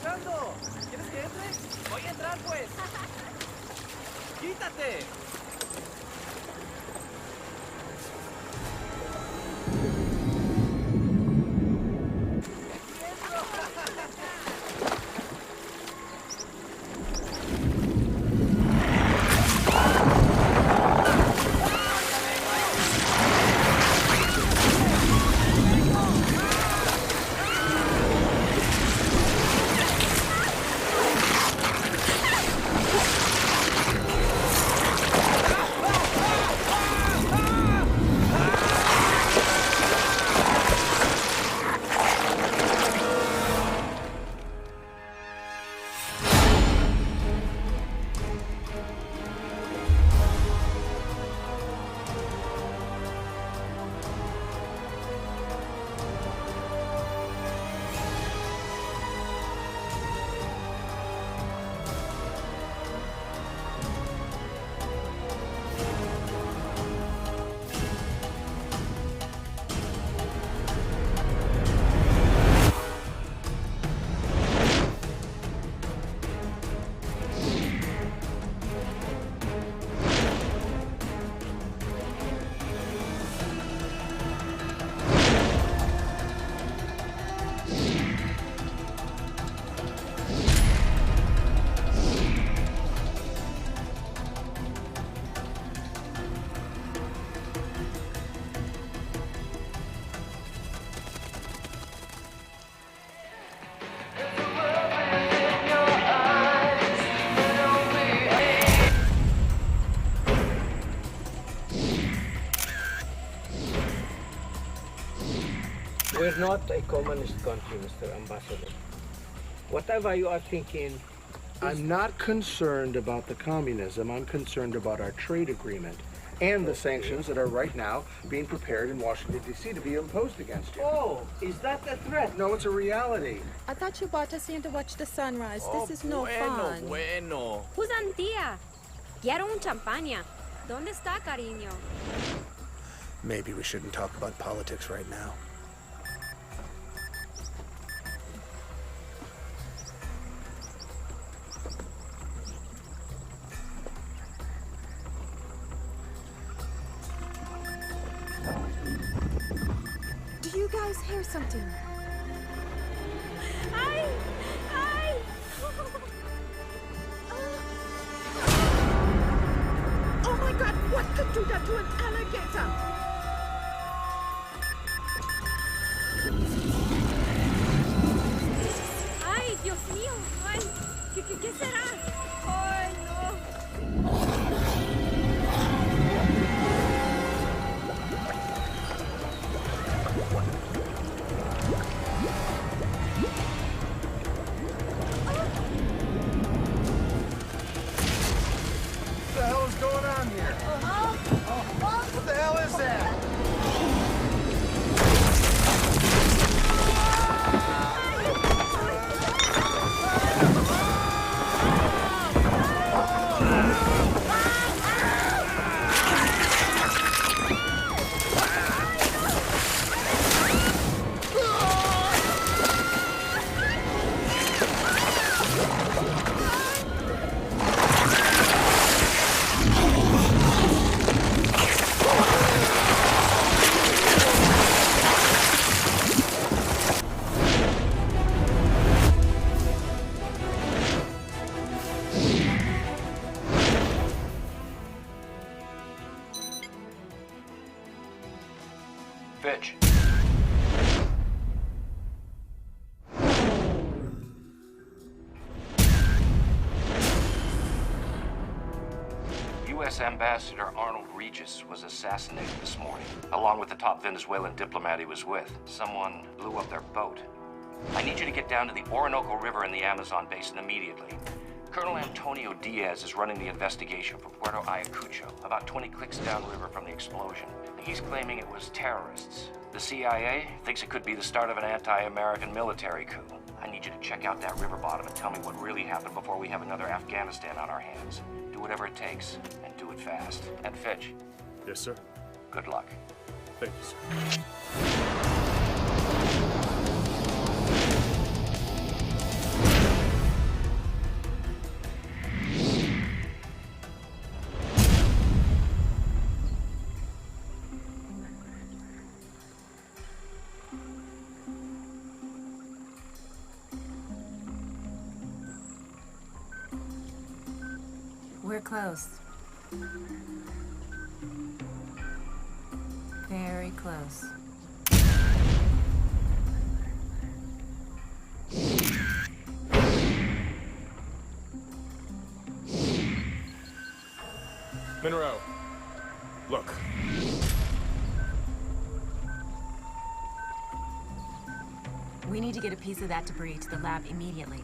entrando. ¿Quieres que entre? Voy a entrar, pues. ¡Quítate! We're not a communist country, Mr. Ambassador. Whatever you are thinking... I'm not concerned about the communism. I'm concerned about our trade agreement and the sanctions that are right now being prepared in Washington, D.C. to be imposed against you. Oh, is that a threat? No, it's a reality. I thought you brought us here to watch the sunrise. This is no fun. Bueno. Who's Antía? Quiero un champaña. ¿Dónde está, cariño? Maybe we shouldn't talk about politics right now. Do you guys hear something? ¡Ay! ¡Ay! Oh my God! What could do that to an alligator? ¡Ay, Dios mío! ¡Ay! ¿Qué será? ¡Ay, no! What the hell is going on here? What the hell is that? Fitch. U.S. Ambassador Arnold Regis was assassinated this morning, along with the top Venezuelan diplomat he was with. Someone blew up their boat. I need you to get down to the Orinoco River in the Amazon basin immediately. Colonel Antonio Diaz is running the investigation from Puerto Ayacucho, about 20 clicks downriver from the explosion. He's claiming it was terrorists. The CIA thinks it could be the start of an anti-American military coup. I need you to check out that river bottom and tell me what really happened before we have another Afghanistan on our hands. Do whatever it takes, and do it fast. And Fitch. Yes, sir. Good luck. Thank you, sir. We're close. Very close. Monroe, look. We need to get a piece of that debris to the lab immediately.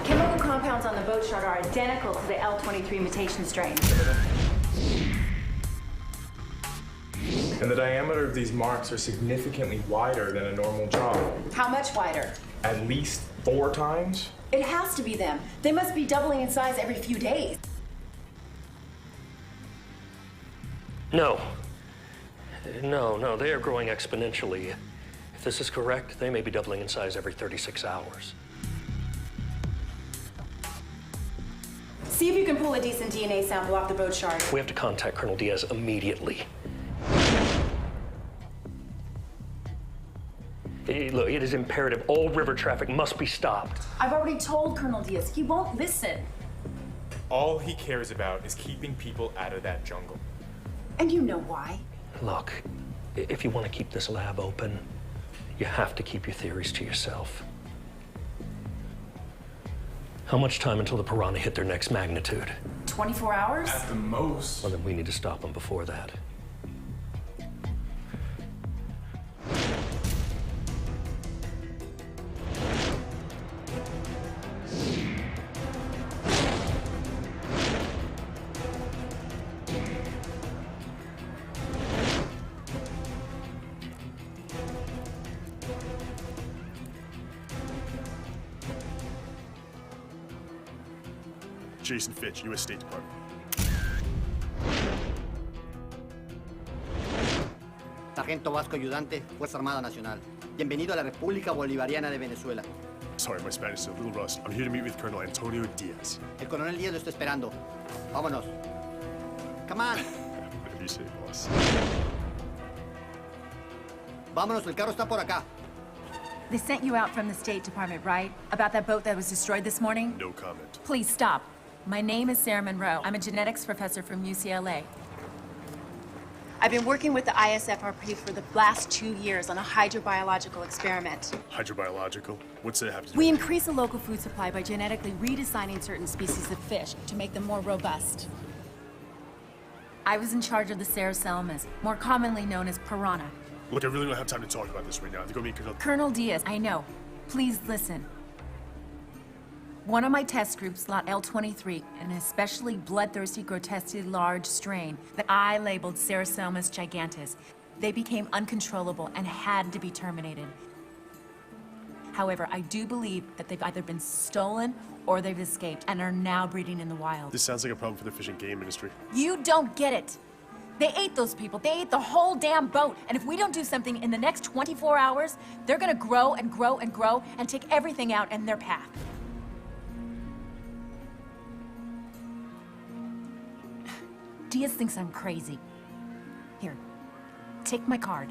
Chemical compounds on the boat chart are identical to the L23 mutation strain. And the diameter of these marks are significantly wider than a normal jaw. How much wider? At least 4 times? It has to be them. They must be doubling in size every few days. No. No, they are growing exponentially. If this is correct, they may be doubling in size every 36 hours. See if you can pull a decent DNA sample off the boat chart. We have to contact Colonel Diaz immediately. Look, it is imperative. All river traffic must be stopped. I've already told Colonel Diaz. He won't listen. All he cares about is keeping people out of that jungle. And you know why. Look, if you want to keep this lab open, you have to keep your theories to yourself. How much time until the Piranha hit their next magnitude? 24 hours? At the most. Well, then we need to stop them before that. Jason Fitch, U.S. State Department. Sargento Vasco Ayudante, Fuerza Armada Nacional. Bienvenido a la República Bolivariana de Venezuela. Sorry, my Spanish is a little rusty. I'm here to meet with Colonel Antonio Diaz. El coronel Díaz lo está esperando. Vámonos. Come on. Whatever you say, boss. Vámonos, el carro está por acá. They sent you out from the State Department, right? About that boat that was destroyed this morning? No comment. Please stop. My name is Sarah Monroe. I'm a genetics professor from UCLA. I've been working with the ISFRP for the last 2 years on a hydrobiological experiment. Hydrobiological? What's that have to do? We increase the local food supply by genetically redesigning certain species of fish to make them more robust. I was in charge of the Ceroselmas, more commonly known as Piranha. Look, I really don't have time to talk about this right now. I think I'll meet Colonel... Colonel Diaz, I know. Please listen. One of my test groups, Lot L23, an especially bloodthirsty, grotesquely large strain that I labeled Ceroselmas gigantes. They became uncontrollable and had to be terminated. However, I do believe that they've either been stolen or they've escaped and are now breeding in the wild. This sounds like a problem for the fish and game industry. You don't get it. They ate those people. They ate the whole damn boat. And if we don't do something in the next 24 hours, they're gonna grow and grow and grow and take everything out in their path. Diaz thinks I'm crazy. Here, take my card.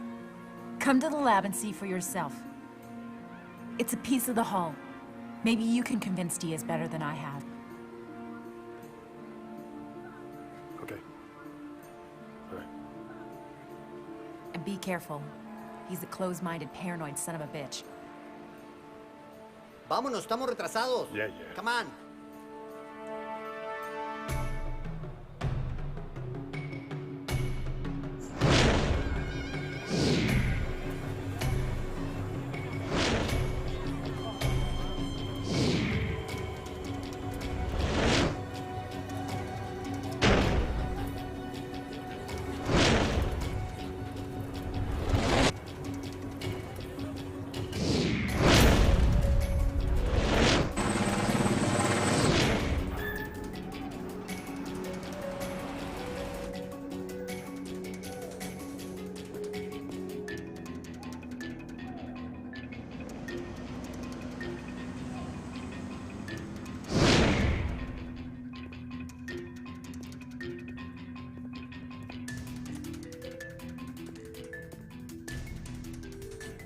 Come to the lab and see for yourself. It's a piece of the hull. Maybe you can convince Diaz better than I have. Okay. All right. And be careful. He's a closed-minded, paranoid son of a bitch. Vámonos, estamos retrasados. Yeah. Come on.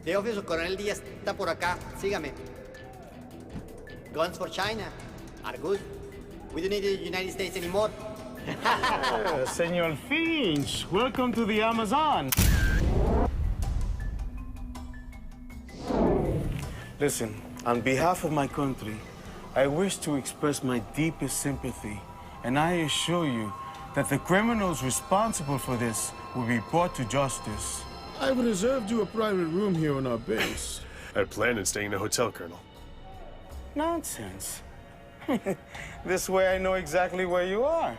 The office of Coronel Díaz está por acá. Sígame. Guns for China are good. We don't need the United States anymore. Senor Finch, welcome to the Amazon. Listen, on behalf of my country, I wish to express my deepest sympathy, and I assure you that the criminals responsible for this will be brought to justice. I've reserved you a private room here on our base. I plan on staying in a hotel, Colonel. Nonsense. This way I know exactly where you are.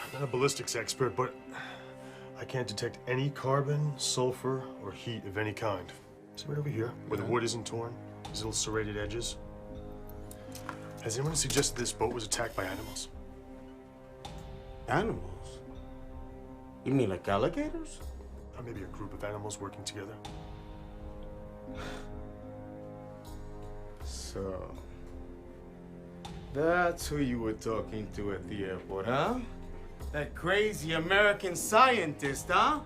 I'm not a ballistics expert, but I can't detect any carbon, sulfur, or heat of any kind. See right over here, where the wood isn't torn, these little serrated edges. Has anyone suggested this boat was attacked by animals? Animals? You mean like alligators? Or maybe a group of animals working together. So, that's who you were talking to at the airport, huh? That crazy American scientist, huh?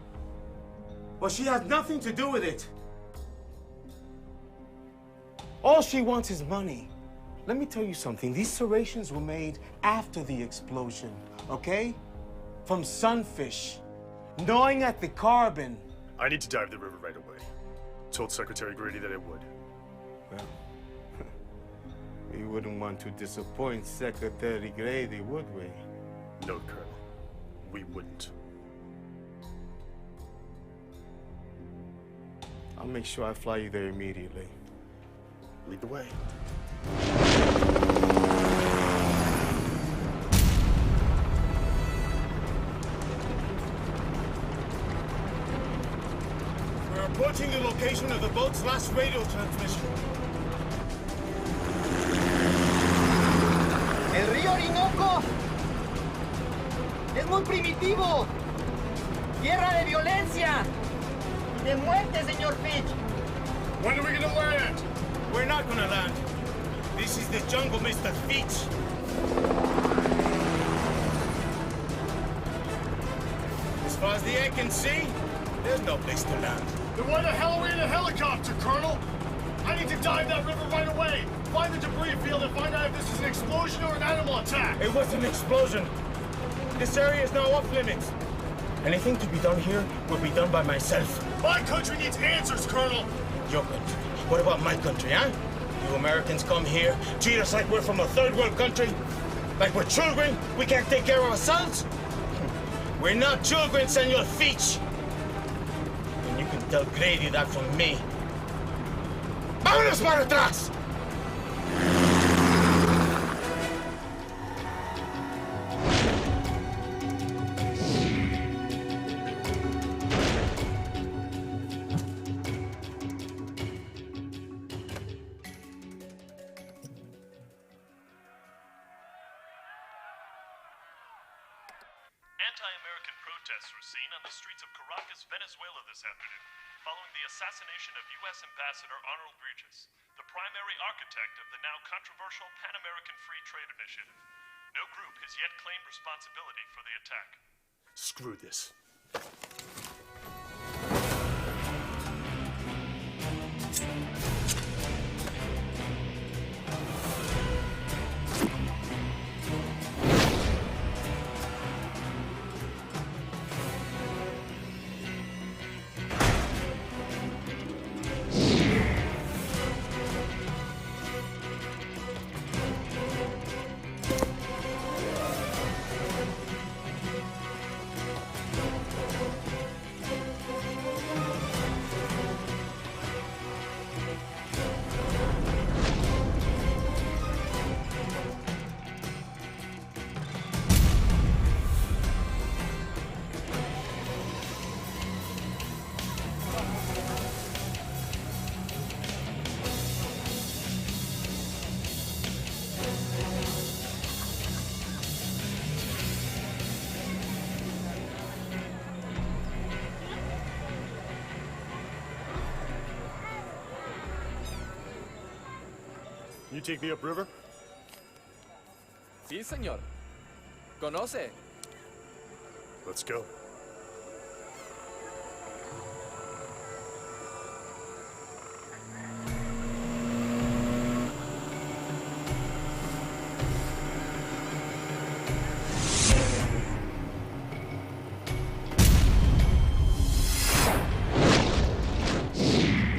Well, she has nothing to do with it. All she wants is money. Let me tell you something. These serrations were made after the explosion, okay? From sunfish, gnawing at the carbon. I need to dive the river right away. Told Secretary Grady that I would. Well, we wouldn't want to disappoint Secretary Grady, would we? No, Colonel. We wouldn't. I'll make sure I fly you there immediately. Lead the way. We're approaching the location of the boat's last radio transmission. ¡El río Orinoco! ¡Es muy primitivo! ¡Tierra de violencia! ¡De muerte, señor Finch! When are we gonna land? We're not gonna land. This is the jungle, Mr. Finch. As far as the eye can see, there's no place to land. Then why the hell are we in a helicopter, Colonel? I need to dive that river right away. Find the debris field and find out if this is an explosion or an animal attack. It was an explosion. This area is now off limits. Anything to be done here will be done by myself. My country needs answers, Colonel. Your country. What about my country, huh? You Americans come here, treat us like we're from a third world country? Like we're children? We can't take care of ourselves? We're not children, Senor Finch. And you can tell Grady that from me. ¡Vámonos para atrás! Anti-American protests were seen on the streets of Caracas, Venezuela this afternoon, following the assassination of U.S. Ambassador Arnold Regis, the primary architect of the now controversial Pan-American Free Trade Initiative. No group has yet claimed responsibility for the attack. Screw this. You take me upriver? Sí, señor. Conoce. Let's go.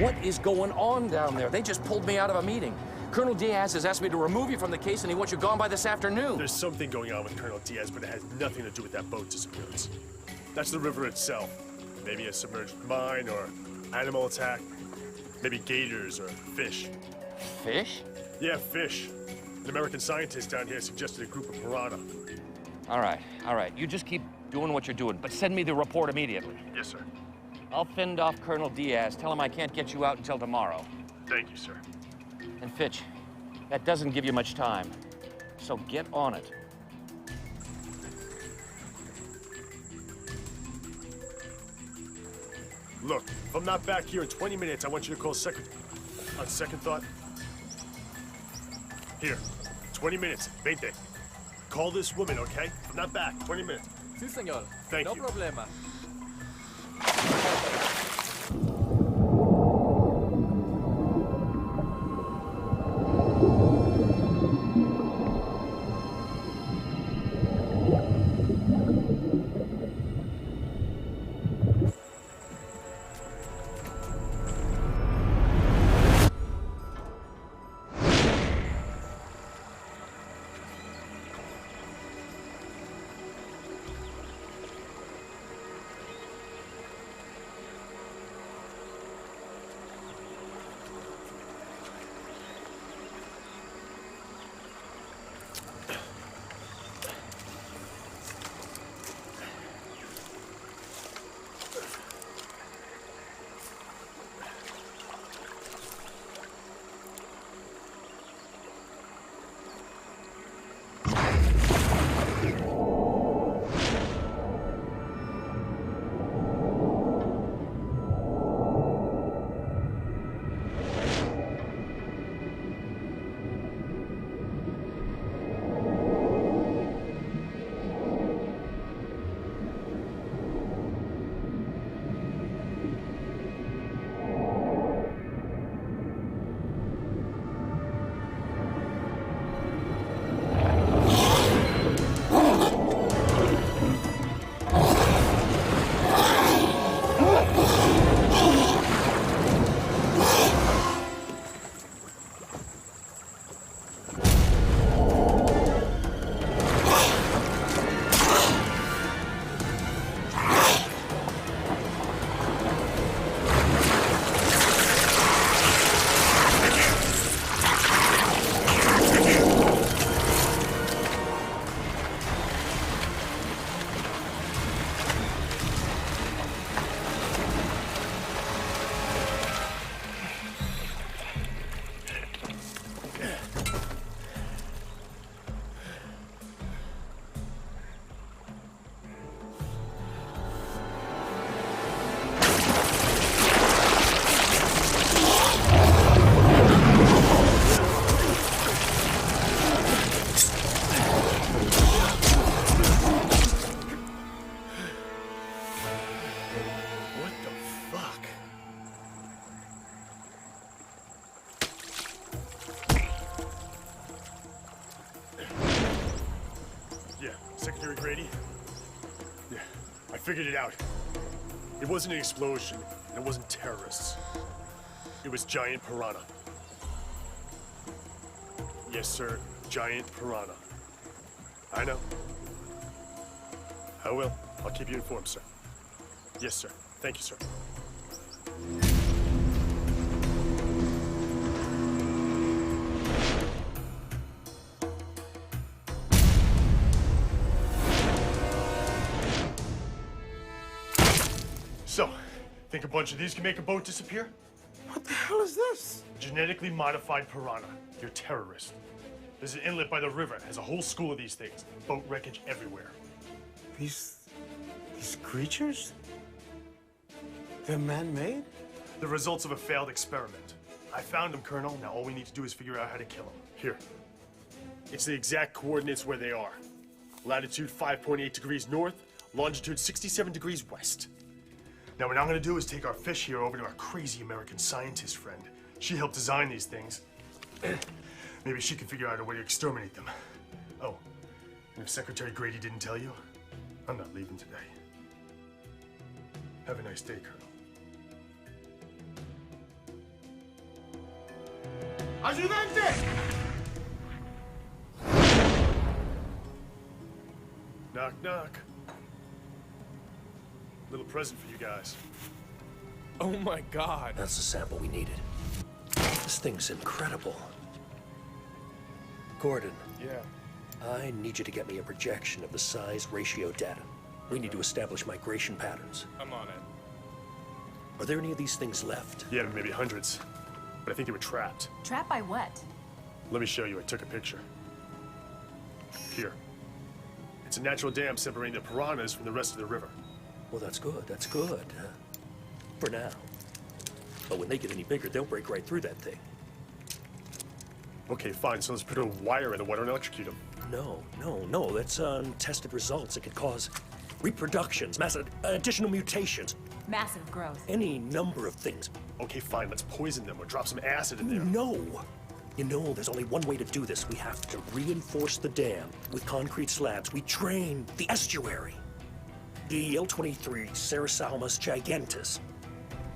What is going on down there? They just pulled me out of a meeting. Colonel Diaz has asked me to remove you from the case, and he wants you gone by this afternoon. There's something going on with Colonel Diaz, but it has nothing to do with that boat disappearance. That's the river itself. Maybe a submerged mine or animal attack. Maybe gators or fish. Fish? Yeah, fish. An American scientist down here suggested a group of piranha. All right. You just keep doing what you're doing, but send me the report immediately. Yes, sir. I'll fend off Colonel Diaz. Tell him I can't get you out until tomorrow. Thank you, sir. And Fitch, that doesn't give you much time. So get on it. Look, if I'm not back here in 20 minutes, I want you to call on second thought. Here, 20 minutes, 20. Call this woman, okay? If I'm not back, 20 minutes. Sí, señor. Thank you. No problema. Secretary Grady? Yeah, I figured it out. It wasn't an explosion, and it wasn't terrorists. It was giant piranha. Yes, sir, giant piranha. I know. I will. I'll keep you informed, sir. Yes, sir. Thank you, sir. So, think a bunch of these can make a boat disappear? What the hell is this? Genetically modified piranha. You're terrorists. There's an inlet by the river. It has a whole school of these things. Boat wreckage everywhere. These creatures? They're man-made? The results of a failed experiment. I found them, Colonel. Now all we need to do is figure out how to kill them. Here. It's the exact coordinates where they are. Latitude 5.8 degrees north, longitude 67 degrees west. Now what I'm gonna do is take our fish here over to our crazy American scientist friend. She helped design these things. Maybe she can figure out a way to exterminate them. Oh, and if Secretary Grady didn't tell you, I'm not leaving today. Have a nice day, Colonel. Ayudante! Knock, knock. Little present for you guys. Oh my God. That's the sample we needed. This thing's incredible. Gordon. Yeah. I need you to get me a projection of the size ratio data. We need to establish migration patterns. I'm on it. Are there any of these things left? Yeah, maybe hundreds. But I think they were trapped. Trapped by what? Let me show you. I took a picture. Here. It's a natural dam separating the piranhas from the rest of the river. Well, that's good. That's good. For now. But when they get any bigger, they'll break right through that thing. Okay, fine. So let's put a wire in the water and electrocute them. No. That's untested results. It could cause reproductions, massive additional mutations. Massive growth. Any number of things. Okay, fine. Let's poison them or drop some acid in there. No. You know, there's only one way to do this. We have to reinforce the dam with concrete slabs. We drain the estuary. The L-23 Ceresalmus gigantus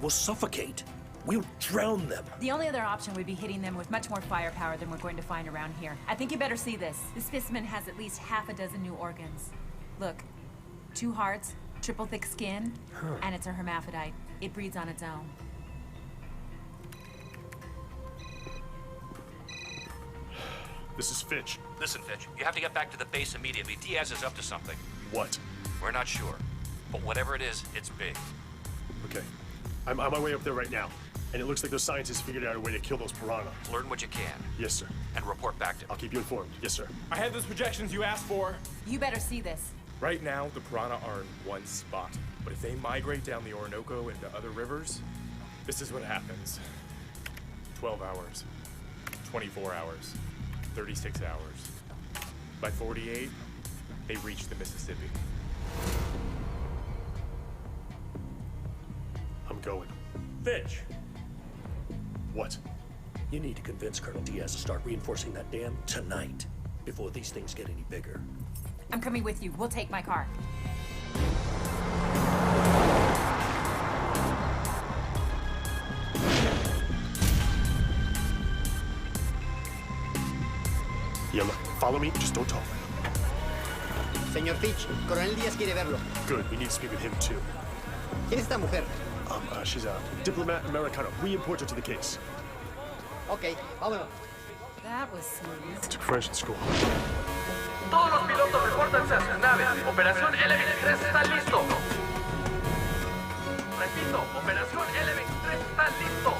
will suffocate. We'll drown them. The only other option would be hitting them with much more firepower than we're going to find around here. I think you better see this. This specimen has at least half a dozen new organs. Look, 2 hearts, triple thick skin, and it's a hermaphrodite. It breeds on its own. This is Fitch. Listen, Fitch, you have to get back to the base immediately. Diaz is up to something. What? We're not sure. But whatever it is, it's big. Okay. I'm on my way up there right now. And it looks like those scientists figured out a way to kill those piranha. Learn what you can. Yes, sir. And report back to me. I'll keep you informed. Yes, sir. I have those projections you asked for. You better see this. Right now, the piranha are in one spot. But if they migrate down the Orinoco into other rivers, this is what happens. 12 hours, 24 hours, 36 hours. By 48, they reach the Mississippi. I'm going. Fitch. What? You need to convince Colonel Diaz to start reinforcing that dam tonight, before these things get any bigger. I'm coming with you. We'll take my car. Yeah, look, follow me, just don't talk. Señor Fitch, Coronel Díaz quiere verlo. Good, we need to speak with him too. ¿Quién es esta mujer? She's a diplomat Americana. We import her to the case. Ok, vámonos. That was smooth. Took French in school. Todos los pilotos repórtense a sus naves. Operación L-23 está listo. Repito, Operación L-23 está listo.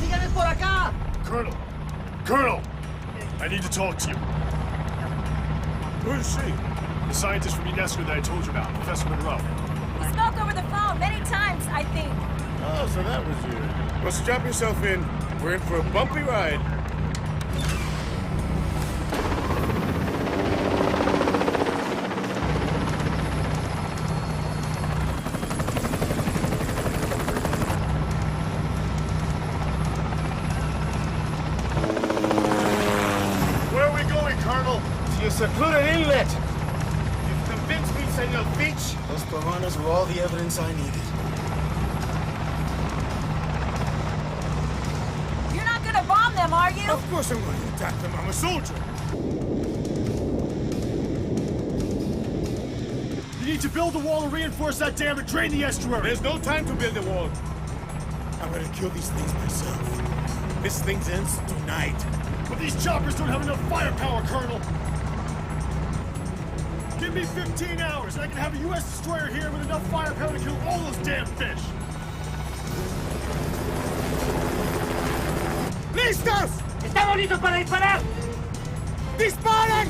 ¡Síganos por acá! Colonel! I need to talk to you. Who is she? The scientist from UNESCO that I told you about, Professor Monroe. We spoke over the phone many times, I think. Oh, so that was you. Well, strap yourself in. We're in for a bumpy ride. Where are we going, Colonel? To your secluded inlet. You've convinced me, Senor Fitch. Those piranhas were all the evidence I needed. You're not gonna bomb them, are you? Of course I'm going to attack them. I'm a soldier. You need to build a wall and reinforce that dam and drain the estuary. There's no time to build a wall. I'm gonna kill these things myself. This thing ends tonight. But these choppers don't have enough firepower, Colonel. Give me 15 hours, and I can have a U.S. destroyer here with enough firepower to kill all those damn fish. ¡Listos! ¡Estamos listos para disparar! ¡Disparen!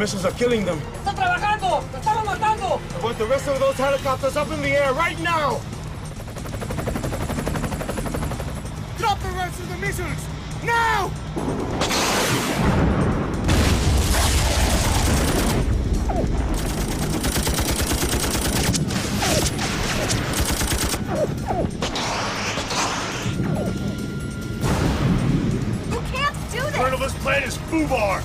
missiles are killing them. ¡Está trabajando! ¡Lo estamos matando! I want the rest of those helicopters up in the air right now! Drop the rest of the missiles! Now! You can't do this! Colonel, this plan is FUBAR!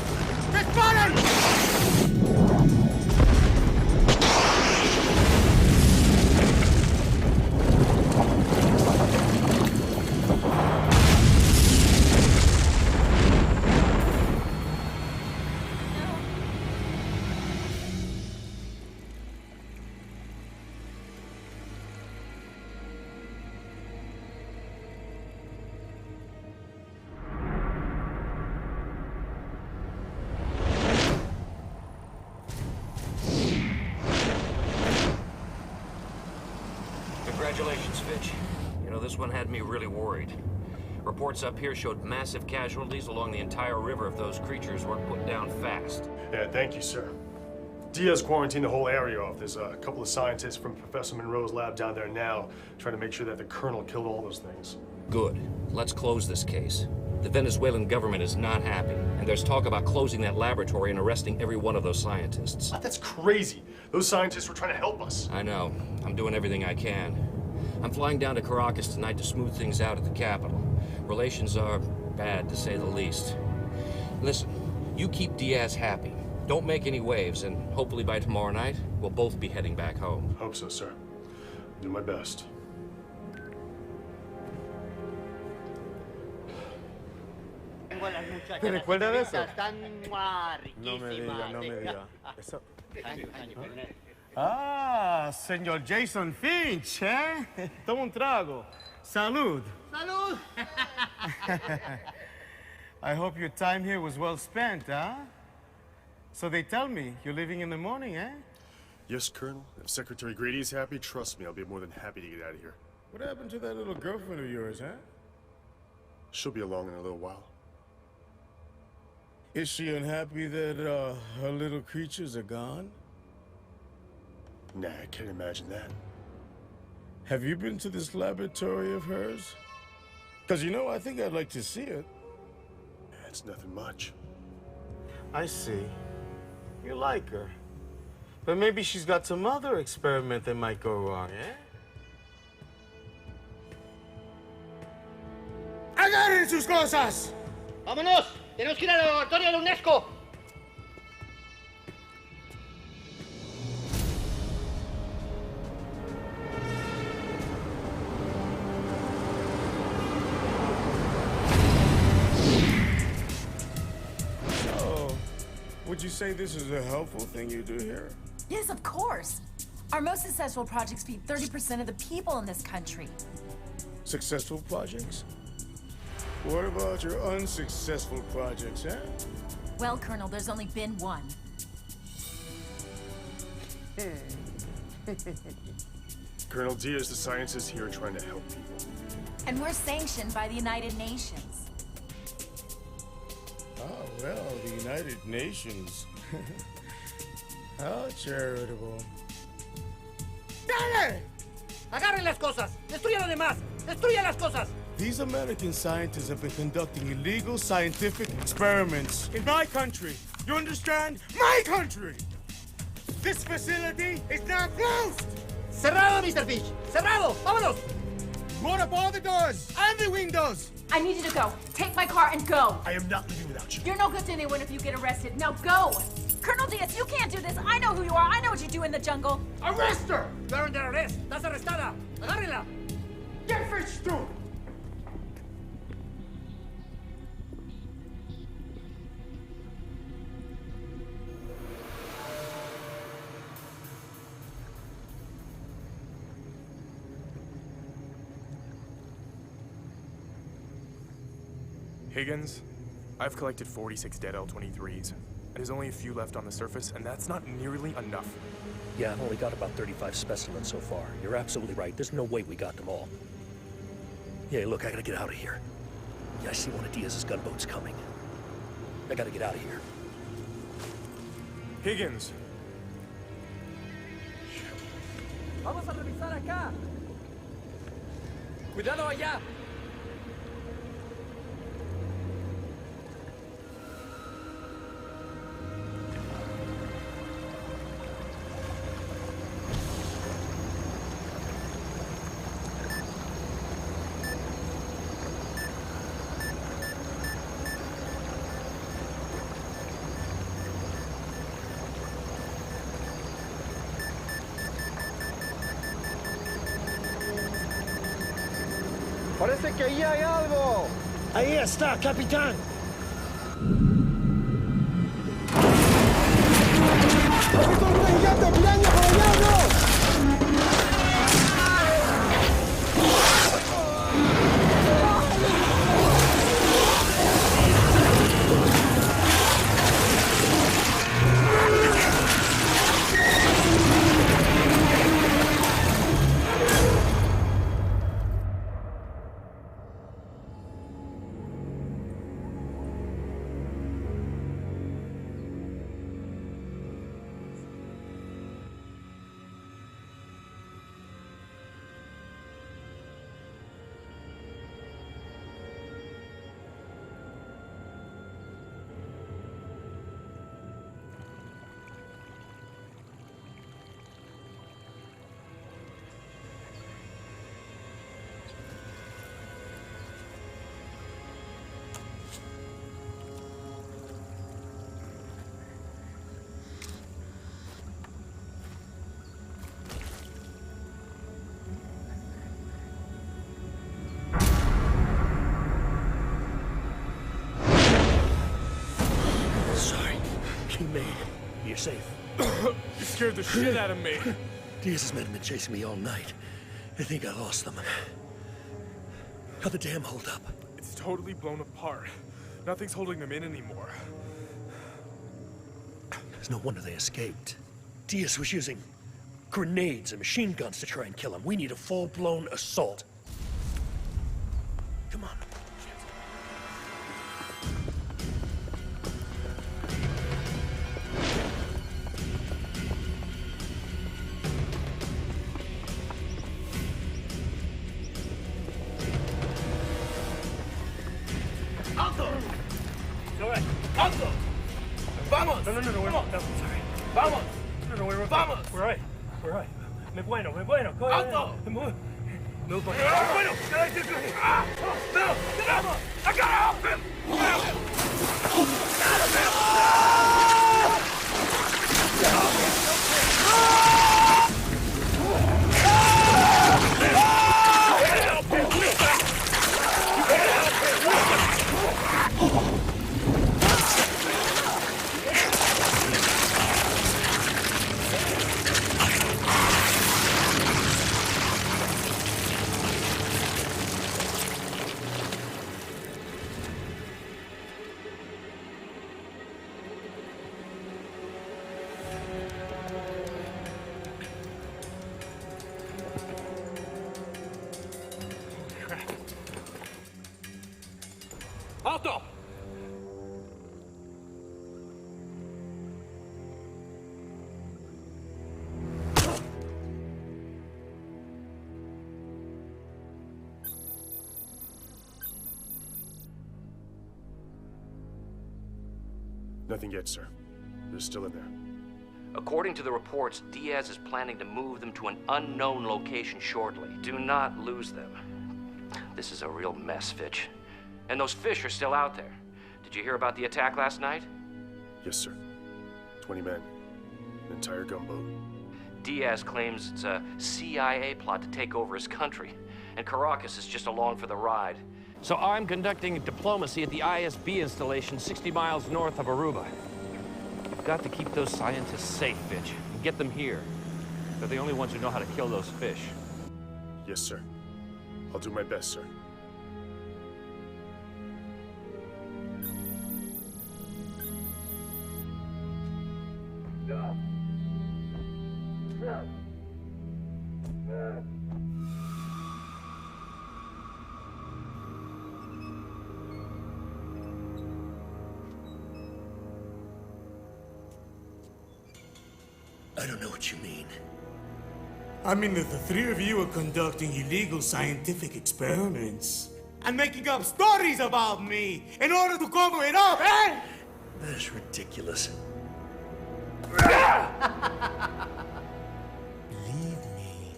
Congratulations, Fitch. You know, this one had me really worried. Reports up here showed massive casualties along the entire river if those creatures weren't put down fast. Yeah, thank you, sir. Diaz quarantined the whole area off. There's a couple of scientists from Professor Monroe's lab down there now trying to make sure that the Colonel killed all those things. Good. Let's close this case. The Venezuelan government is not happy, and there's talk about closing that laboratory and arresting every one of those scientists. That's crazy. Those scientists were trying to help us. I know. I'm doing everything I can. I'm flying down to Caracas tonight to smooth things out at the capital. Relations are bad, to say the least. Listen, you keep Diaz happy. Don't make any waves, and hopefully by tomorrow night, we'll both be heading back home. Hope so, sir. I'll do my best. ¿Te recuerdas de eso? No me diga, no me diga. Eso... Ah, señor Jason Finch, ¿eh? Toma un trago. Salud. Salud. I hope your time here was well spent, huh? So they tell me you're leaving in the morning, eh? Yes, Colonel. If Secretary Grady is happy, trust me, I'll be more than happy to get out of here. What happened to that little girlfriend of yours, huh? She'll be along in a little while. Is she unhappy that her little creatures are gone? Nah, I can't imagine that. Have you been to this laboratory of hers? Because, you know, I think I'd like to see it. It's nothing much. I see. You like her. But maybe she's got some other experiment that might go wrong, eh? ¡Agarren sus cosas! ¡Vámonos! ¡Tenemos que ir al laboratorio de la UNESCO! So, would you say this is a helpful thing you do here? Yes, of course. Our most successful projects feed 30% of the people in this country. Successful projects? What about your unsuccessful projects, huh? Well, Colonel, there's only been one. Colonel Diaz, the scientists here are trying to help people. And we're sanctioned by the United Nations. Oh, well, the United Nations. How charitable. ¡Dale! ¡Agarren las cosas! ¡Destruyan lo demás! ¡Destruyan las cosas! These American scientists have been conducting illegal scientific experiments in my country. You understand? My country! This facility is now closed! ¡Cerrado, Mr. Fish! ¡Cerrado! ¡Vámonos! Board up all the doors and the windows! I need you to go. Take my car and go. I am not leaving without you. You're no good to anyone if you get arrested. Now go! Colonel Diaz, you can't do this. I know who you are. I know what you do in the jungle. Arrest her! You're under arrest. Estás arrestada. Agárrenla. Get Fish too! Higgins, I've collected 46 dead L-23s. There's only a few left on the surface, and that's not nearly enough. Yeah, I've only got about 35 specimens so far. You're absolutely right. There's no way we got them all. Yeah, look, I gotta get out of here. Yeah, I see one of Diaz's gunboats coming. I gotta get out of here. Higgins. Vamos a revisar acá. Cuidado allá. Parece que ahí hay algo. Ahí está, capitán. ¡He visto una gigante piraña por allá, no! You're safe. You scared the shit out of me. Diaz's men have been chasing me all night. I think I lost them. How'd the dam hold up? It's totally blown apart. Nothing's holding them in anymore. There's no wonder they escaped. Diaz was using grenades and machine guns to try and kill him. We need a full-blown assault. Come on. ¡Alto! ¡Vamos! No, we're Vamos. no, sorry. ¡Vamos! No, we're ¡Vamos! We're all right. We're all right. Me bueno. Go ahead. ¡Alto! Move. ¡Me bueno! ¡No! ¡Vamos! I gotta help him! ¡Alto! Nothing yet, sir. They're still in there. According to the reports, Diaz is planning to move them to an unknown location shortly. Do not lose them. This is a real mess, Fitch. And those fish are still out there. Did you hear about the attack last night? Yes, sir. 20 men. An entire gunboat. Diaz claims it's a CIA plot to take over his country, and Caracas is just along for the ride. So I'm conducting diplomacy at the ISB installation 60 miles north of Aruba. You've got to keep those scientists safe, Fitch, and get them here. They're the only ones who know how to kill those fish. Yes, sir. I'll do my best, sir. I don't know what you mean. I mean that the three of you are conducting illegal scientific experiments and making up stories about me in order to cover it up, eh? That is ridiculous. Believe me,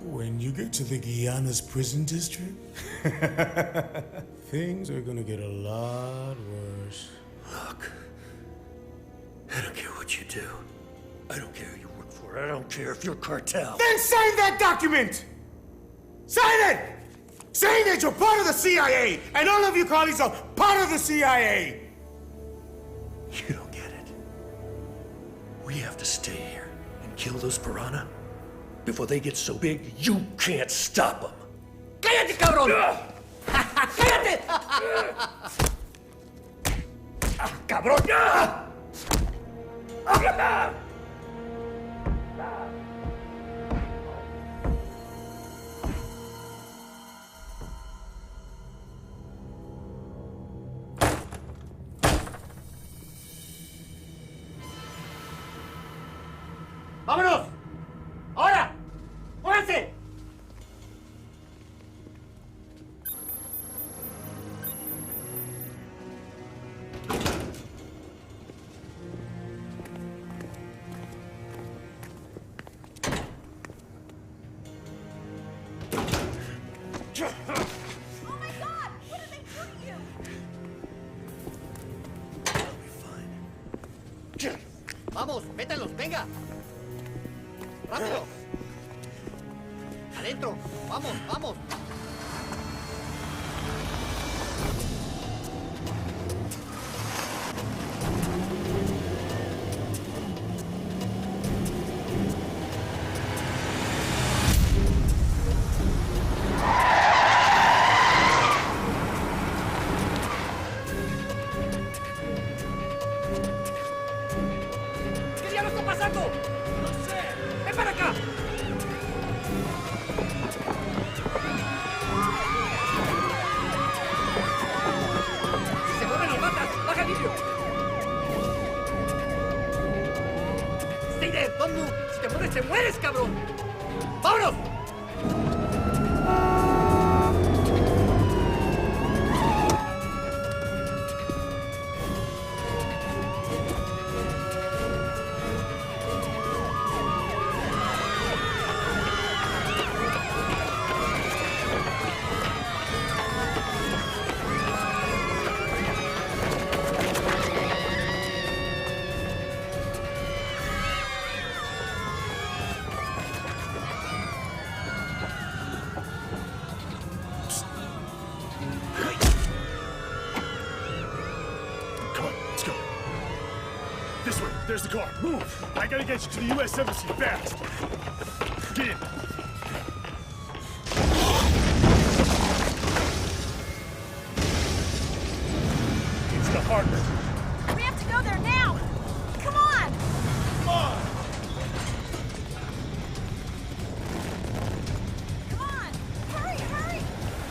when you get to the Guyana's prison district, things are gonna get a lot worse. Look, I don't care what you do. I don't care who you work for. I don't care if you're cartel. Then sign that document! Sign it! Saying that you're part of the CIA, and all of your colleagues are part of the CIA! You don't get it. We have to stay here and kill those piranha before they get so big you can't stop them. ¡Cállate, cabrón! ¡Cállate! ¡Cabrón! ¡Vámonos! ¡Ahora! ¡Pónganse! ¡Vamos! ¡Mételos! ¡Venga! ¡Rápido! ¡Adentro! ¡Vamos! ¡Vamos! ¿Qué diablos está pasando? ¡No sé! ¡Ven para acá! Si se mueven los matas, baja el vidrio. Stay there, don't move. Si te mueves, te mueres, cabrón. ¡Vámonos! Come on, let's go. This way. There's the car. Move. I gotta get you to the U.S. Embassy fast. Get in. It's the harbor. We have to go there now! Come on! Come on! Come on! Hurry, hurry!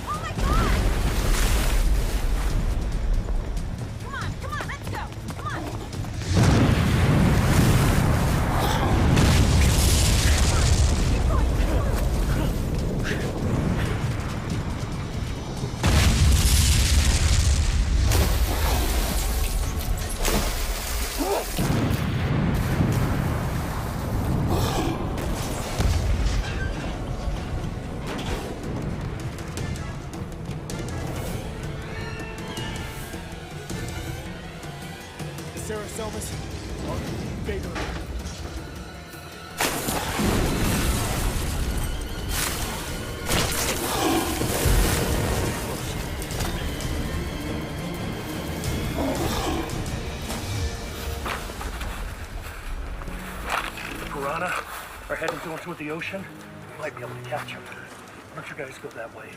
Oh my god! Come on, let's go! Come on! Sarah Selmas, Baker. The piranha are heading toward the ocean. We might be able to catch them. Why don't you guys go that way?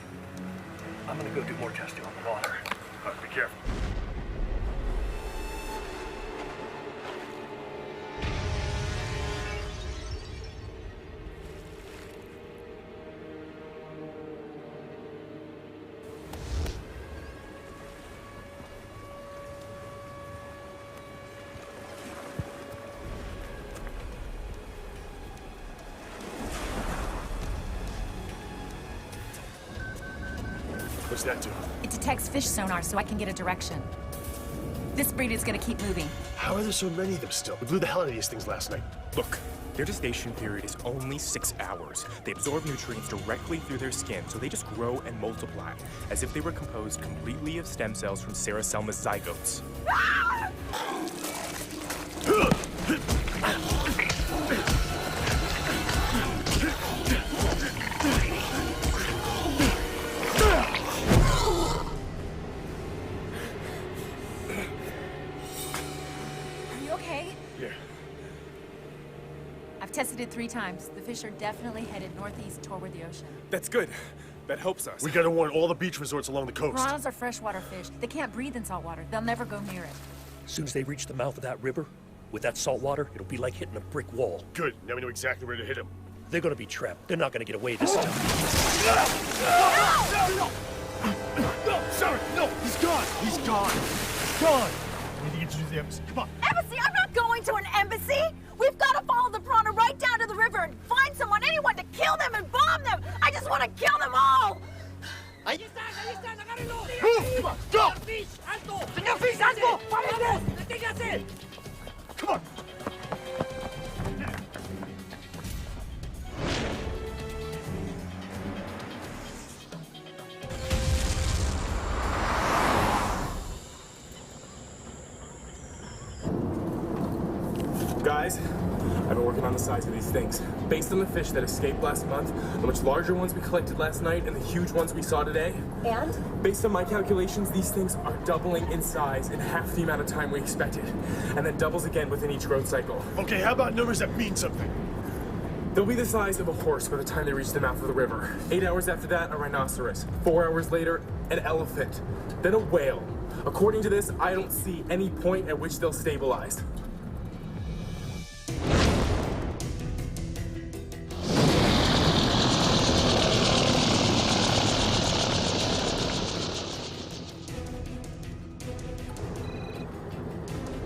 I'm gonna go do more testing on the water. All right, be careful. What's that do? It detects fish sonar so I can get a direction. This breed is gonna keep moving. How are there so many of them still? We blew the hell out of these things last night. Look, their gestation period is only 6 hours. They absorb nutrients directly through their skin, so they just grow and multiply, as if they were composed completely of stem cells from Sarah Selma's zygotes. Tested it 3 times. The fish are definitely headed northeast toward the ocean. That's good. That helps us. We gotta warn all the beach resorts along the coast. Piranhas are freshwater fish. They can't breathe in salt water. They'll never go near it. As soon as they reach the mouth of that river, with that salt water, it'll be like hitting a brick wall. Good. Now we know exactly where to hit them. They're gonna be trapped. They're not gonna get away this time. No, sorry, no, he's gone. He's gone. Gone. We need to get you to the embassy. Come on. Embassy? I'm not going to an embassy! We've got to follow the piranha right down to the river and find someone, anyone, to kill them and bomb them! I just want to kill them all! Ahí están, agárrenlo. Come on, go! Alto. Señor Fish, alto! ¡Párense! Deténgase. Come on. Guys, I've been working on the size of these things. Based on the fish that escaped last month, the much larger ones we collected last night, and the huge ones we saw today. And? Based on my calculations, these things are doubling in size in half the amount of time we expected. And then doubles again within each growth cycle. Okay, how about numbers that mean something? They'll be the size of a horse by the time they reach the mouth of the river. 8 hours after that, a rhinoceros. 4 hours later, an elephant. Then a whale. According to this, I don't see any point at which they'll stabilize.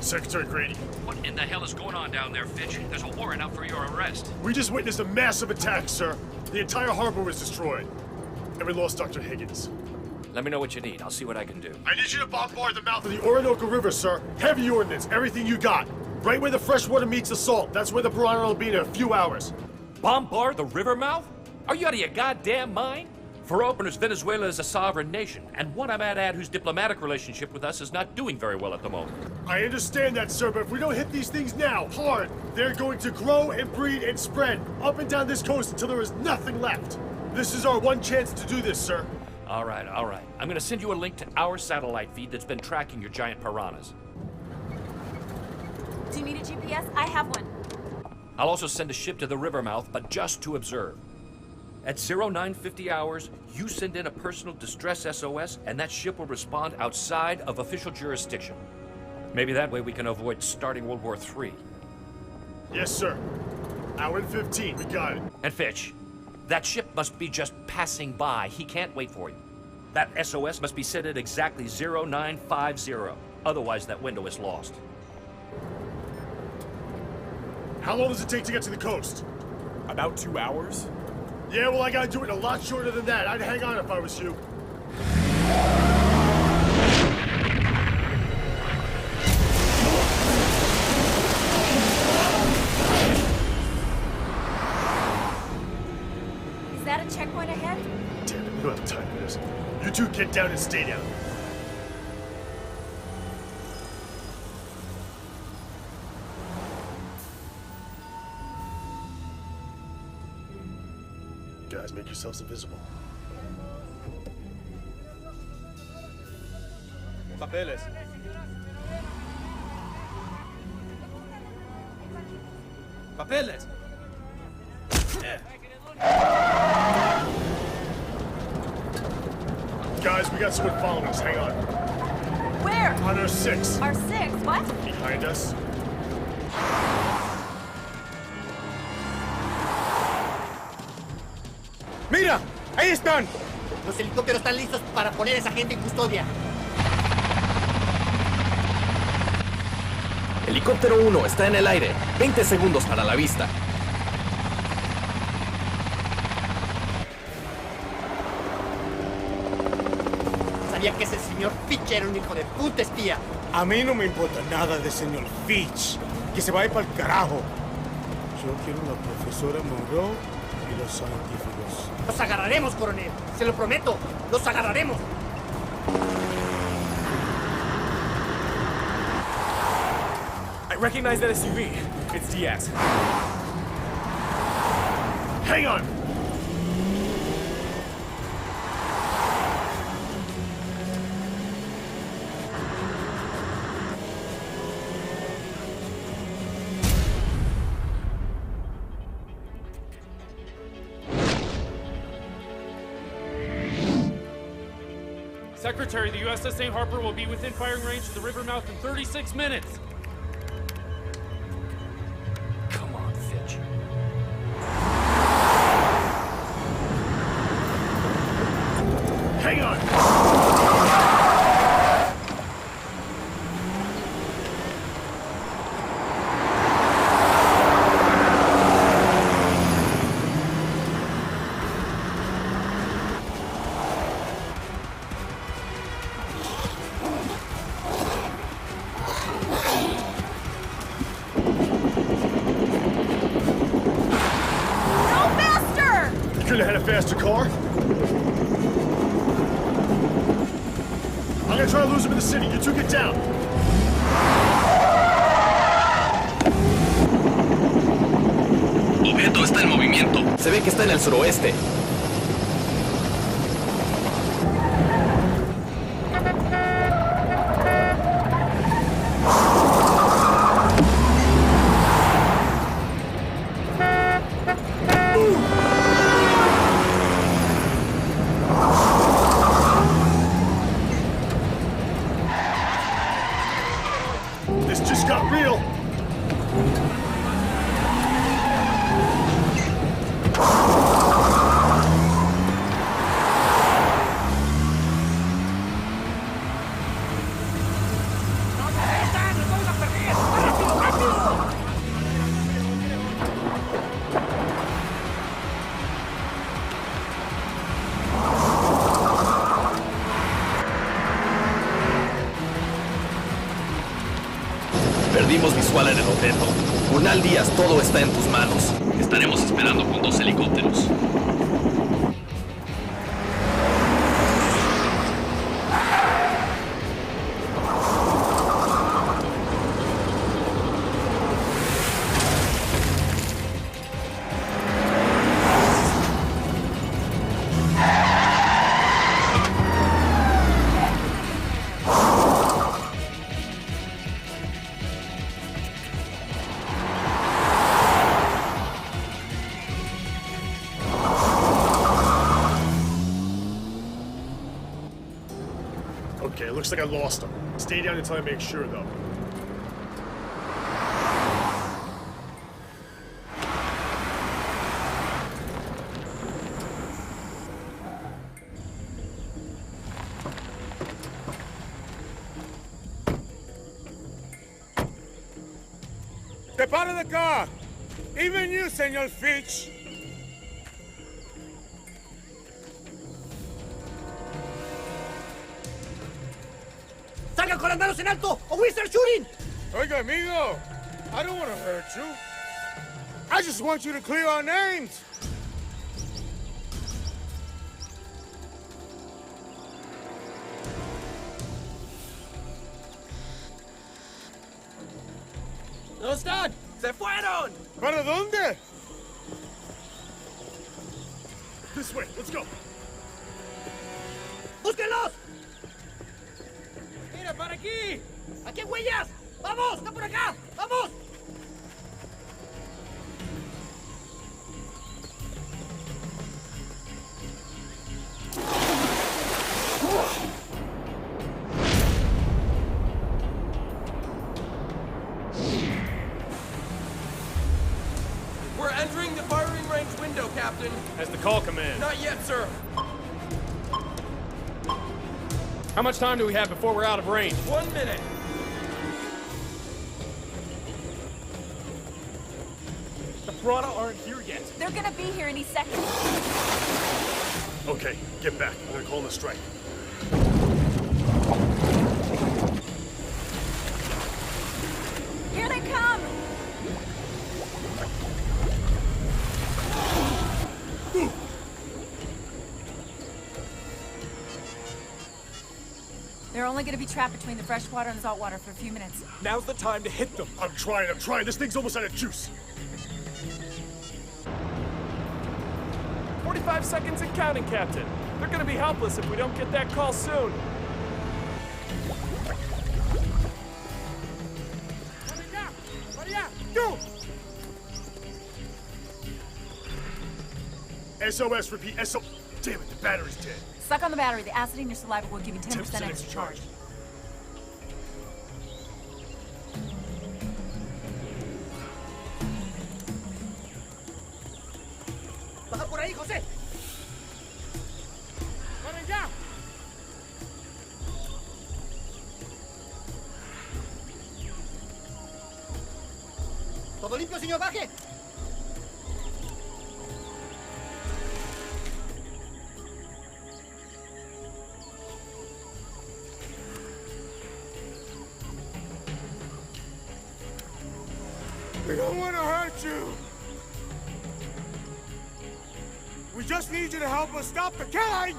Secretary Grady. What in the hell is going on down there, Fitch? There's a warrant out for your arrest. We just witnessed a massive attack, sir. The entire harbor was destroyed. And we lost Dr. Higgins. Let me know what you need. I'll see what I can do. I need you to bombard the mouth of the Orinoco River, sir. Heavy ordnance, everything you got. Right where the fresh water meets the salt. That's where the piranha will be in a few hours. Bombard the river mouth? Are you out of your goddamn mind? For openers, Venezuela is a sovereign nation, and one I might add whose diplomatic relationship with us is not doing very well at the moment. I understand that, sir, but if we don't hit these things now, hard, they're going to grow and breed and spread up and down this coast until there is nothing left. This is our one chance to do this, sir. All right, all right. I'm gonna send you a link to our satellite feed that's been tracking your giant piranhas. Do you need a GPS? I have one. I'll also send a ship to the river mouth, but just to observe. At 0950 hours, you send in a personal distress SOS, and that ship will respond outside of official jurisdiction. Maybe that way we can avoid starting World War III. Yes, sir. Hour and 15, we got it. And Fitch, that ship must be just passing by. He can't wait for you. That SOS must be sent at exactly 0950. Otherwise, that window is lost. How long does it take to get to the coast? About 2 hours. Yeah, well, I gotta do it in a lot shorter than that. I'd hang on if I was you. Is that a checkpoint ahead? Damn it, we don't have time for this. You two get down and stay down. Guys, make yourselves invisible. Papeles. Papeles. Guys, we got someone following us. Hang on. Where? On our 6. Our 6? What? Behind us. ¡Mira! ¡Ahí están! Los helicópteros están listos para poner a esa gente en custodia. Helicóptero 1 está en el aire. 20 segundos para la vista. Sabía que ese señor Fitch era un hijo de puta espía. A mí no me importa nada de señor Fitch. Que se vaya para el carajo. Yo quiero la profesora Monroe y los científicos. Los agarraremos, coronel. Se lo prometo. Los agarraremos. I recognize that SUV. It's Diaz. Hang on! Secretary, the USS St. Harper will be within firing range of the river mouth in 36 minutes. Come on, Fitch. Hang on! Could've had a faster car. I'm gonna try to lose him in the city. You two get down. Objeto está en movimiento. Se ve que está en el suroeste. This just got real. Perdimos visual en el objeto. Unal Díaz, todo está en tus manos. Estaremos esperando con 2 helicópteros. Okay, it looks like I lost him. Stay down until I make sure, though. Step out of the car! Even you, Senor Fitch! ¡Salgan con las manos en alto o we start shooting! Oiga, amigo, I don't want to hurt you. I just want you to clear our names. ¿Dónde están? ¡Se fueron! ¿Para dónde? This way, let's go. ¡Búsquenlos! ¡Mira, para aquí! ¡Aquí hay huellas! ¡Vamos! ¡Está por acá! ¡Vamos! We're entering the firing range window, Captain. Has the call come in? Not yet, sir. How much time do we have before we're out of range? 1 minute. The Piranha aren't here yet. They're gonna be here any second. Okay, get back. I'm gonna call in a strike. only gonna be trapped between the freshwater and the saltwater for a few minutes. Now's the time to hit them. I'm trying. This thing's almost out of juice. 45 seconds and counting, Captain. They're gonna be helpless if we don't get that call soon. Go! SOS, repeat, SO... Damn it, the battery's dead. Suck on the battery. The acid in your saliva will give you 10% extra charge. Baja por ahí, José. ¡Paren ya! ¿Todo limpio, señor? Baje. We don't want to hurt you. We just need you to help us stop the killing!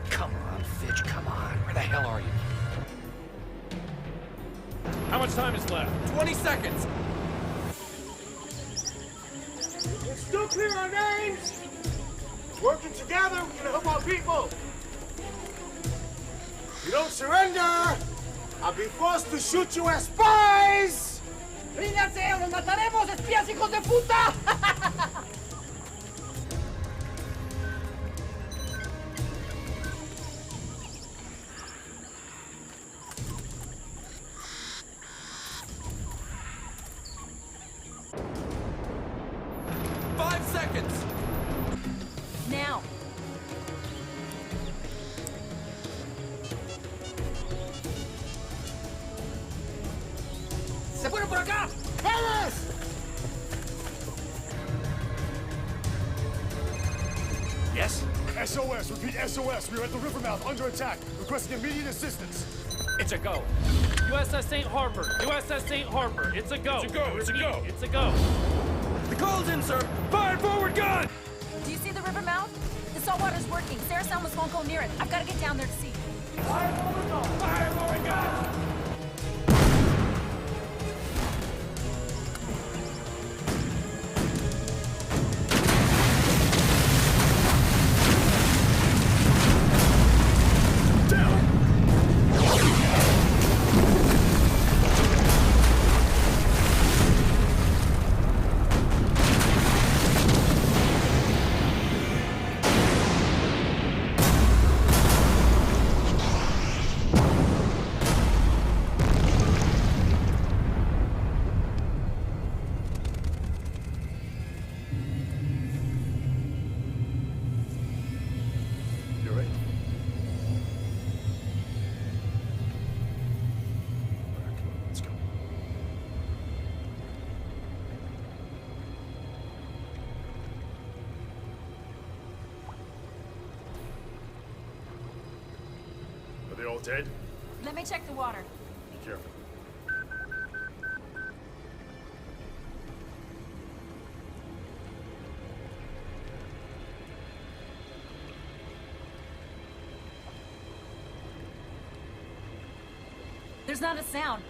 Come on, Fitch, come on. Where the hell are you? How much time is left? 20 seconds. We're still clear our names! Working together, we can help our people! If you don't surrender, I'll be forced to shoot you as spies! ¡Ríndanse o los mataremos, espías hijos de puta! Now. ¡Se fueron por acá! ¡Vamos! Yes? SOS, repeat, SOS. We're at the river mouth, under attack. Requesting immediate assistance. It's a go. USS St. Harper. USS St. Harper. It's a go. It's a go. It's a go. It's a go. The call's in, sir. Fire forward gun! Do you see the river mouth? The saltwater's working. Sarah Selmas won't go near it. I've got to get down there to see. Fire forward gun! Fire forward gun! Are they all dead? Let me check the water. Be careful. There's not a sound.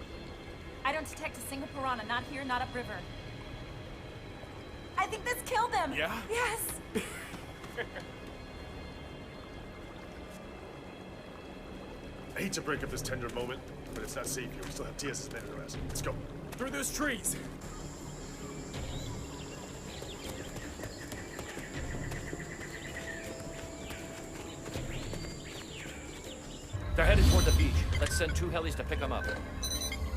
I don't detect a single piranha, not here, not upriver. I think this killed them. Yeah? Yes. I hate to break up this tender moment, but it's not safe here. We still have TS's men in arrest. Let's go. Through those trees. They're headed toward the beach. Let's send 2 helis to pick them up.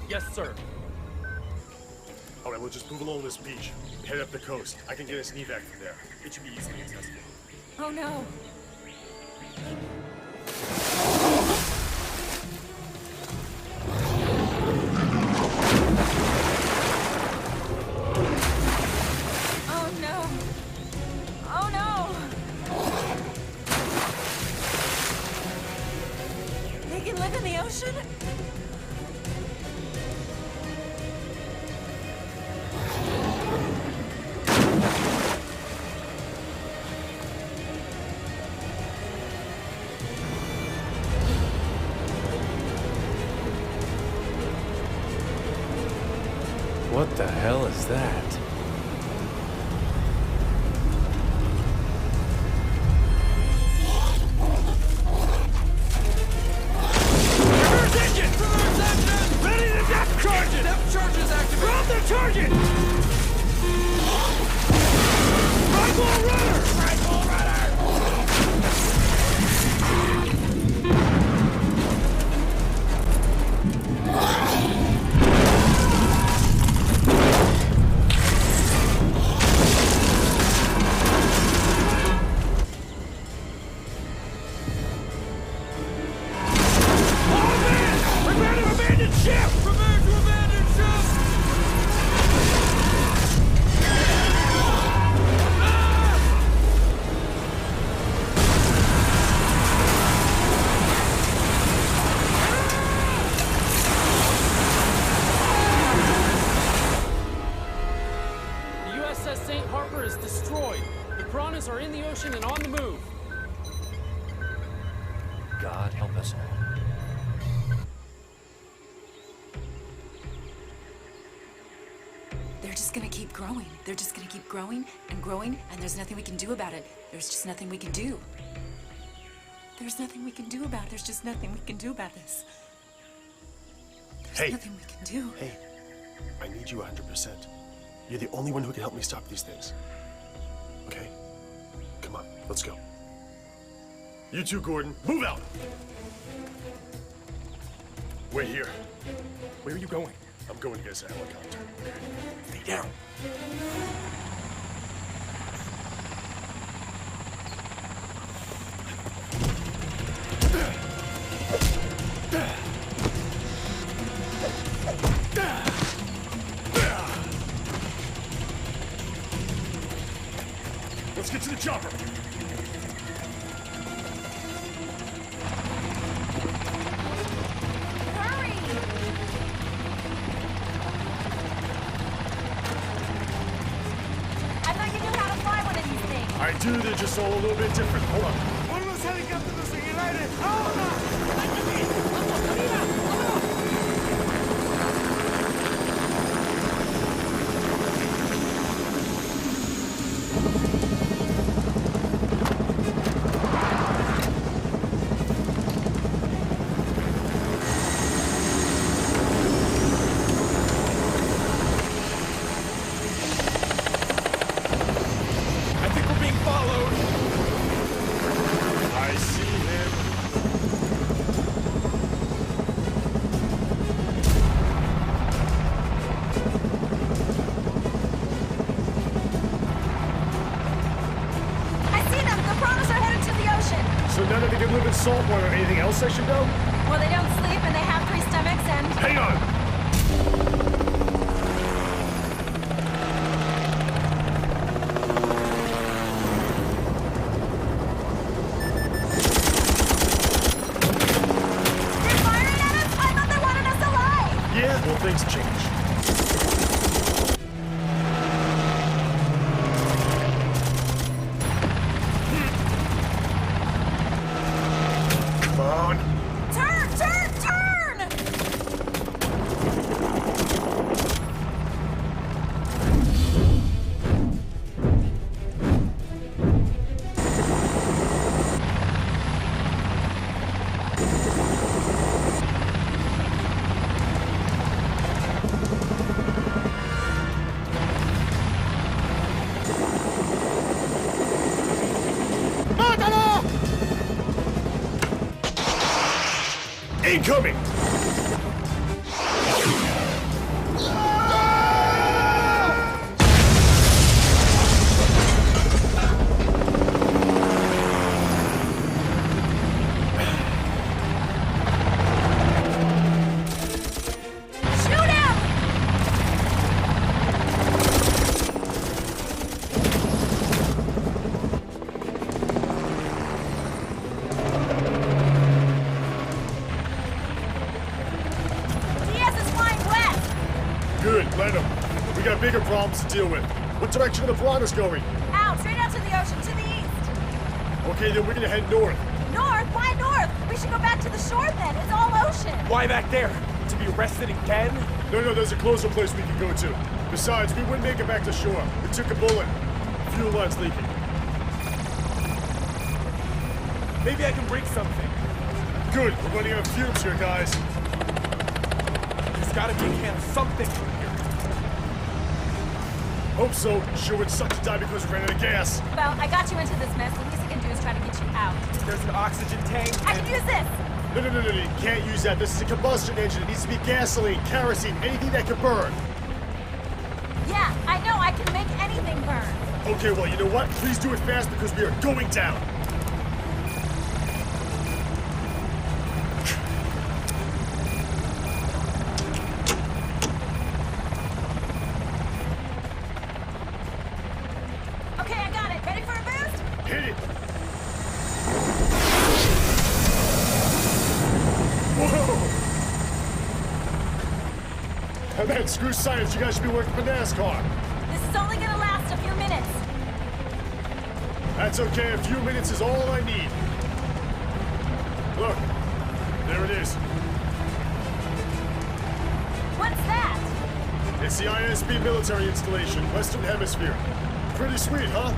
Yes, sir. All right, we'll just move along this beach. Head up the coast. I can get us an evac from there. It should be easily accessible. Oh no. Oh no. Oh no. They can live in the ocean? What the hell is that? Reverse engine! Reverse engine! Ready to depth charge it! Depth charges activated! Drop the target! Rifle runner! Rifle runner! Piranhas are in the ocean and on the move. God help us all. They're just gonna keep growing. They're just gonna keep growing, and there's nothing we can do about it. There's just nothing we can do. There's nothing we can do about it. There's just nothing we can do about this. There's nothing we can do. Hey, I need you 100%. You're the only one who can help me stop these things. Okay? Come on, let's go. You too, Gordon. Move out! Wait here. Where are you going? I'm going to get us a helicopter. Stay down. Let's get to the chopper. I do, they're just all a little bit different. Hold on. One of those helicópteros en el aire. ¡Ahora! Saltwater. Anything else I should know? Well, they don't sleep and they have 3 stomachs and... Hang on! They're firing at us? I thought they wanted us alive! Yeah, well, things change. Incoming! Bigger problems to deal with. What direction are the piranhas going? Out, straight out to the ocean, to the east. Okay, then we're gonna head north. North? Why north? We should go back to the shore then. It's all ocean. Why back there? To be arrested again? No, there's a closer place we can go to. Besides, we wouldn't make it back to shore. We took a bullet. Fuel line's leaking. Maybe I can break something. Good, we're running out of fumes here, guys. There's gotta be a can of something in here. Hope so. Sure would suck to die because we ran out of gas. Well, I got you into this mess. The least I can do is try to get you out. There's an oxygen tank. I can use this! No, you can't use that. This is a combustion engine. It needs to be gasoline, kerosene, anything that can burn. Yeah, I know. I can make anything burn. Okay, well, you know what? Please do it fast because we are going down. Okay, I got it. Ready for a boost? Hit it. Whoa! Man, screw science. You guys should be working for NASCAR. This is only gonna last a few minutes. That's okay. A few minutes is all I need. Look. There it is. What's that? It's the ISB military installation, Western Hemisphere. Pretty sweet, huh?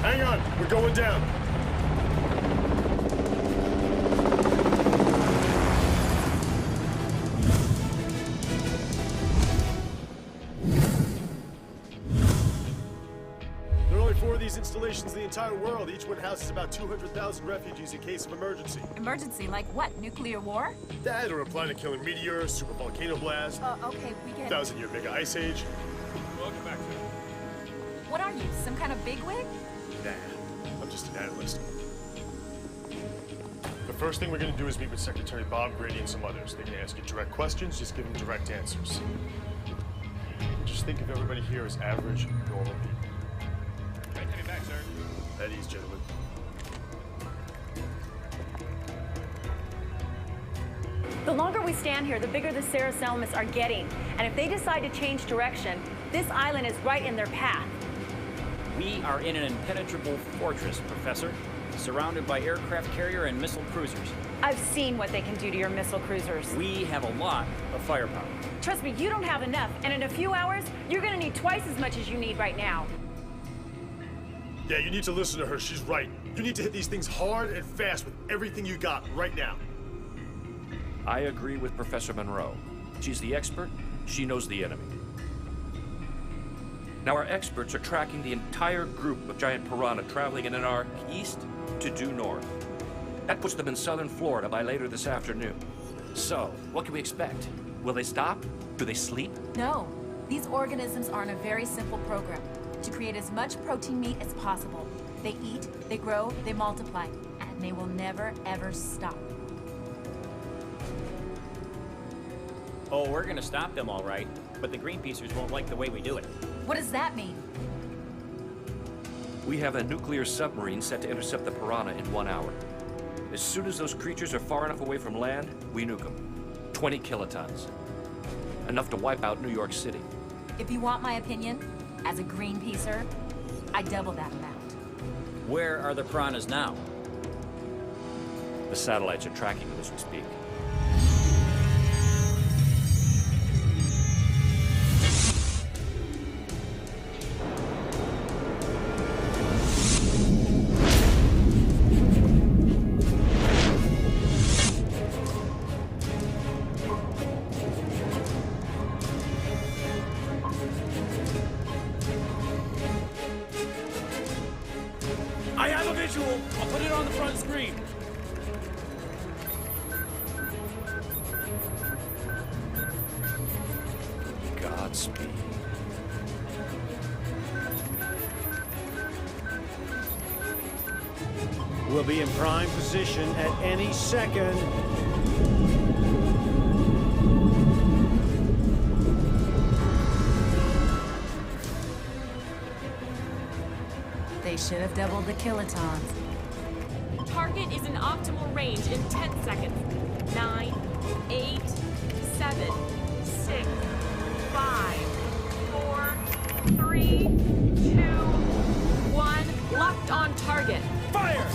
Hang on. We're going down. There are only 4 of these installations in the entire world. Each one houses about 200,000 refugees in case of emergency. Emergency? Like what? Nuclear war? That or a planet-killing meteor, super volcano blast, Okay, we get 1,000-year mega ice age. Welcome back to it. What are you, some kind of bigwig? Nah, I'm just an analyst. The first thing we're gonna do is meet with Secretary Bob Grady and some others. They're gonna ask you direct questions, just give them direct answers. Just think of everybody here as average, normal people. Right to be back, sir. At ease, gentlemen. The longer we stand here, the bigger the Sarasalmus are getting. And if they decide to change direction, this island is right in their path. We are in an impenetrable fortress, Professor, surrounded by aircraft carrier and missile cruisers. I've seen what they can do to your missile cruisers. We have a lot of firepower. Trust me, you don't have enough. And in a few hours, you're gonna need twice as much as you need right now. Yeah, you need to listen to her. She's right. You need to hit these things hard and fast with everything you got right now. I agree with Professor Monroe. She's the expert. She knows the enemy. Now, our experts are tracking the entire group of giant piranha traveling in an arc east to due north. That puts them in southern Florida by later this afternoon. So, what can we expect? Will they stop? Do they sleep? No. These organisms are on a very simple program to create as much protein meat as possible. They eat, they grow, they multiply, and they will never, ever stop. Oh, we're gonna stop them all right, but the Greenpeacers won't like the way we do it. What does that mean? We have a nuclear submarine set to intercept the piranha in 1 hour. As soon as those creatures are far enough away from land, we nuke them. 20 kilotons. Enough to wipe out New York City. If you want my opinion, as a Greenpeacer, I double that amount. Where are the piranhas now? The satellites are tracking them as we speak. I have a visual. I'll put it on the front screen. Godspeed. We'll be in prime position at any second. They should have doubled the kilotons. Target is in optimal range in 10 seconds. 9, 8, 7, 6, 5, 4, 3, 2, 1. Locked on target. Fire!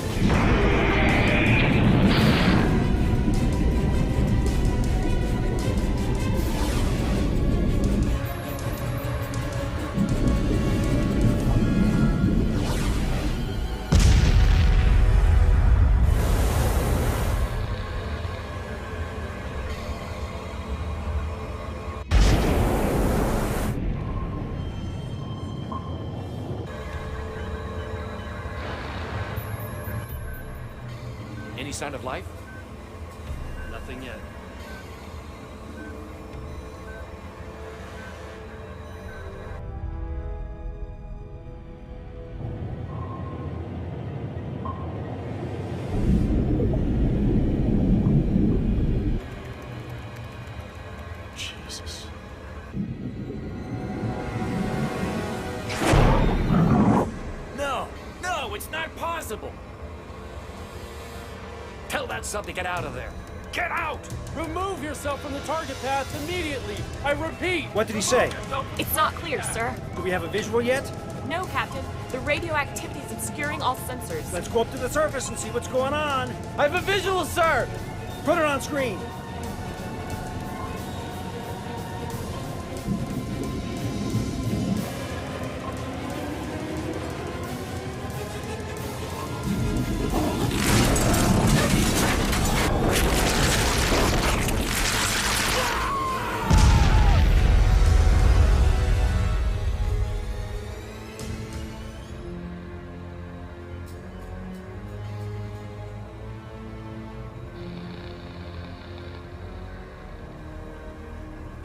Any sign of life? Nothing yet. Jesus. No, it's not possible. Tell that sub to get out of there. Get out! Remove yourself from the target path immediately. I repeat. What did he say? It's not clear, sir. Do we have a visual yet? No, Captain. The radioactivity is obscuring all sensors. Let's go up to the surface and see what's going on. I have a visual, sir! Put it on screen.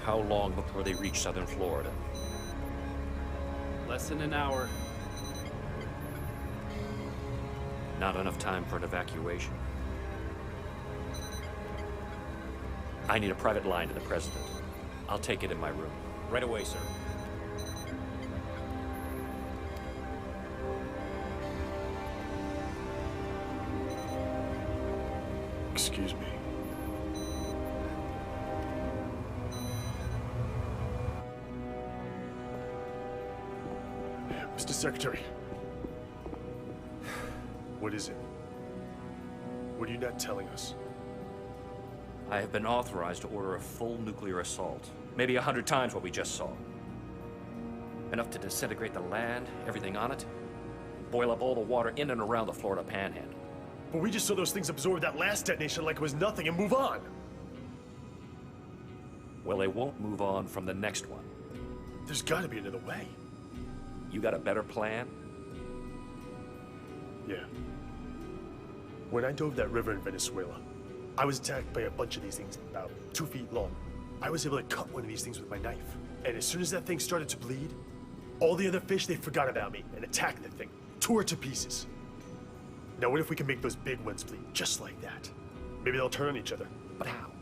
How long before they reach southern Florida? Less than an hour. Not enough time for an evacuation. I need a private line to the president. I'll take it in my room. Right away, sir. Excuse me. Mr. Secretary. What is it? What are you not telling us? I have been authorized to order a full nuclear assault. Maybe 100 times what we just saw. Enough to disintegrate the land, everything on it, boil up all the water in and around the Florida Panhandle. But we just saw those things absorb that last detonation like it was nothing and move on. Well, they won't move on from the next one. There's gotta be another way. You got a better plan? Yeah. When I dove that river in Venezuela, I was attacked by a bunch of these things about 2 feet long. I was able to cut one of these things with my knife. And as soon as that thing started to bleed, all the other fish, they forgot about me and attacked the thing, tore it to pieces. Now what if we can make those big ones bleed just like that? Maybe they'll turn on each other. But how?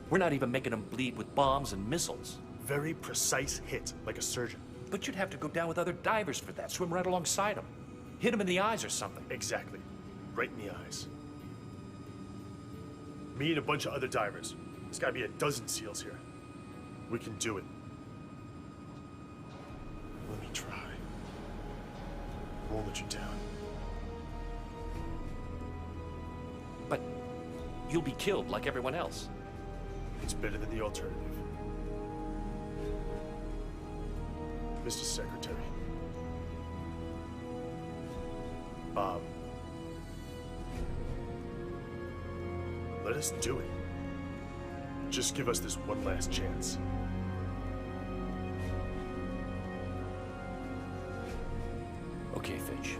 We're not even making them bleed with bombs and missiles. Very precise hit, like a surgeon. But you'd have to go down with other divers for that, swim right alongside them. Hit them in the eyes or something. Exactly. Right in the eyes. Me and a bunch of other divers. There's gotta be a dozen SEALs here. We can do it. Let me try. I won't let you down. But you'll be killed like everyone else. It's better than the alternative. Mr. Secretary. Bob. Let us do it. Just give us this one last chance. Okay, Finch.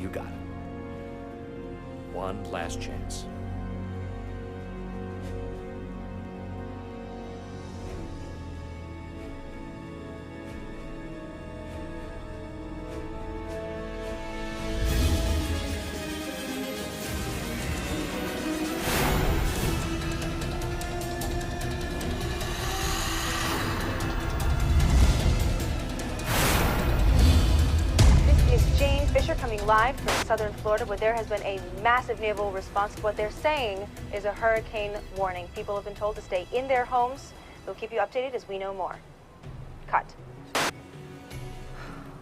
You got it. One last chance. Live from southern Florida, where there has been a massive naval response. What they're saying is a hurricane warning. People have been told to stay in their homes. We'll keep you updated as we know more. Cut.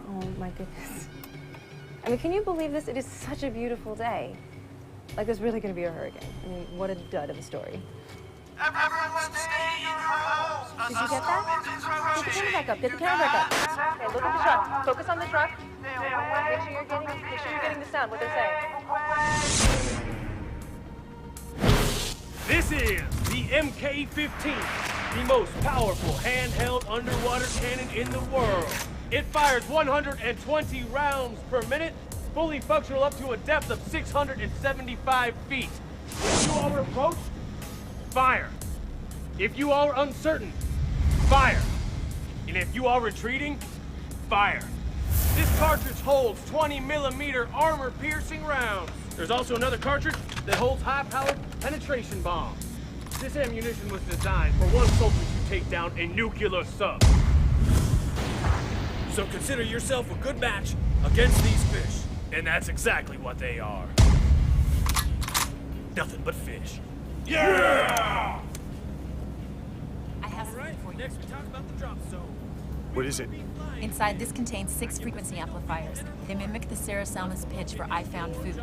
Oh my goodness. I mean, can you believe this? It is such a beautiful day. Like there's really going to be a hurricane. I mean, what a dud of a story. Did you get that? Get the camera back up. Get the camera back up. Okay, look at the truck. Focus on the truck. Make sure you're getting the sound, what they're saying. This is the MK-15, the most powerful handheld underwater cannon in the world. It fires 120 rounds per minute fully functional up to a depth of 675 feet. If you are approached, fire. If you are uncertain, fire. And if you are retreating, fire. This cartridge holds 20mm armor-piercing rounds. There's also another cartridge that holds high-powered penetration bombs. This ammunition was designed for one soldier to take down a nuclear sub. So consider yourself a good match against these fish. And that's exactly what they are. Nothing but fish. Yeah! I have something for you. Next we talk about the drop zone. What is it? Inside this contains 6 frequency amplifiers. They mimic the Ceresalmus pitch for I found food.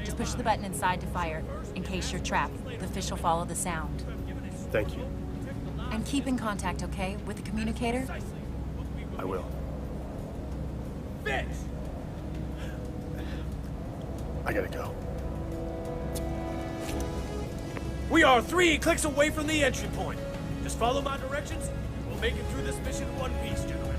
Just push the button inside to fire. In case you're trapped, the fish will follow the sound. Thank you. And keep in contact, okay? With the communicator? I will. Fish! I gotta go. We are 3 clicks away from the entry point. Just follow my directions. We'll make it through this mission in one piece, gentlemen.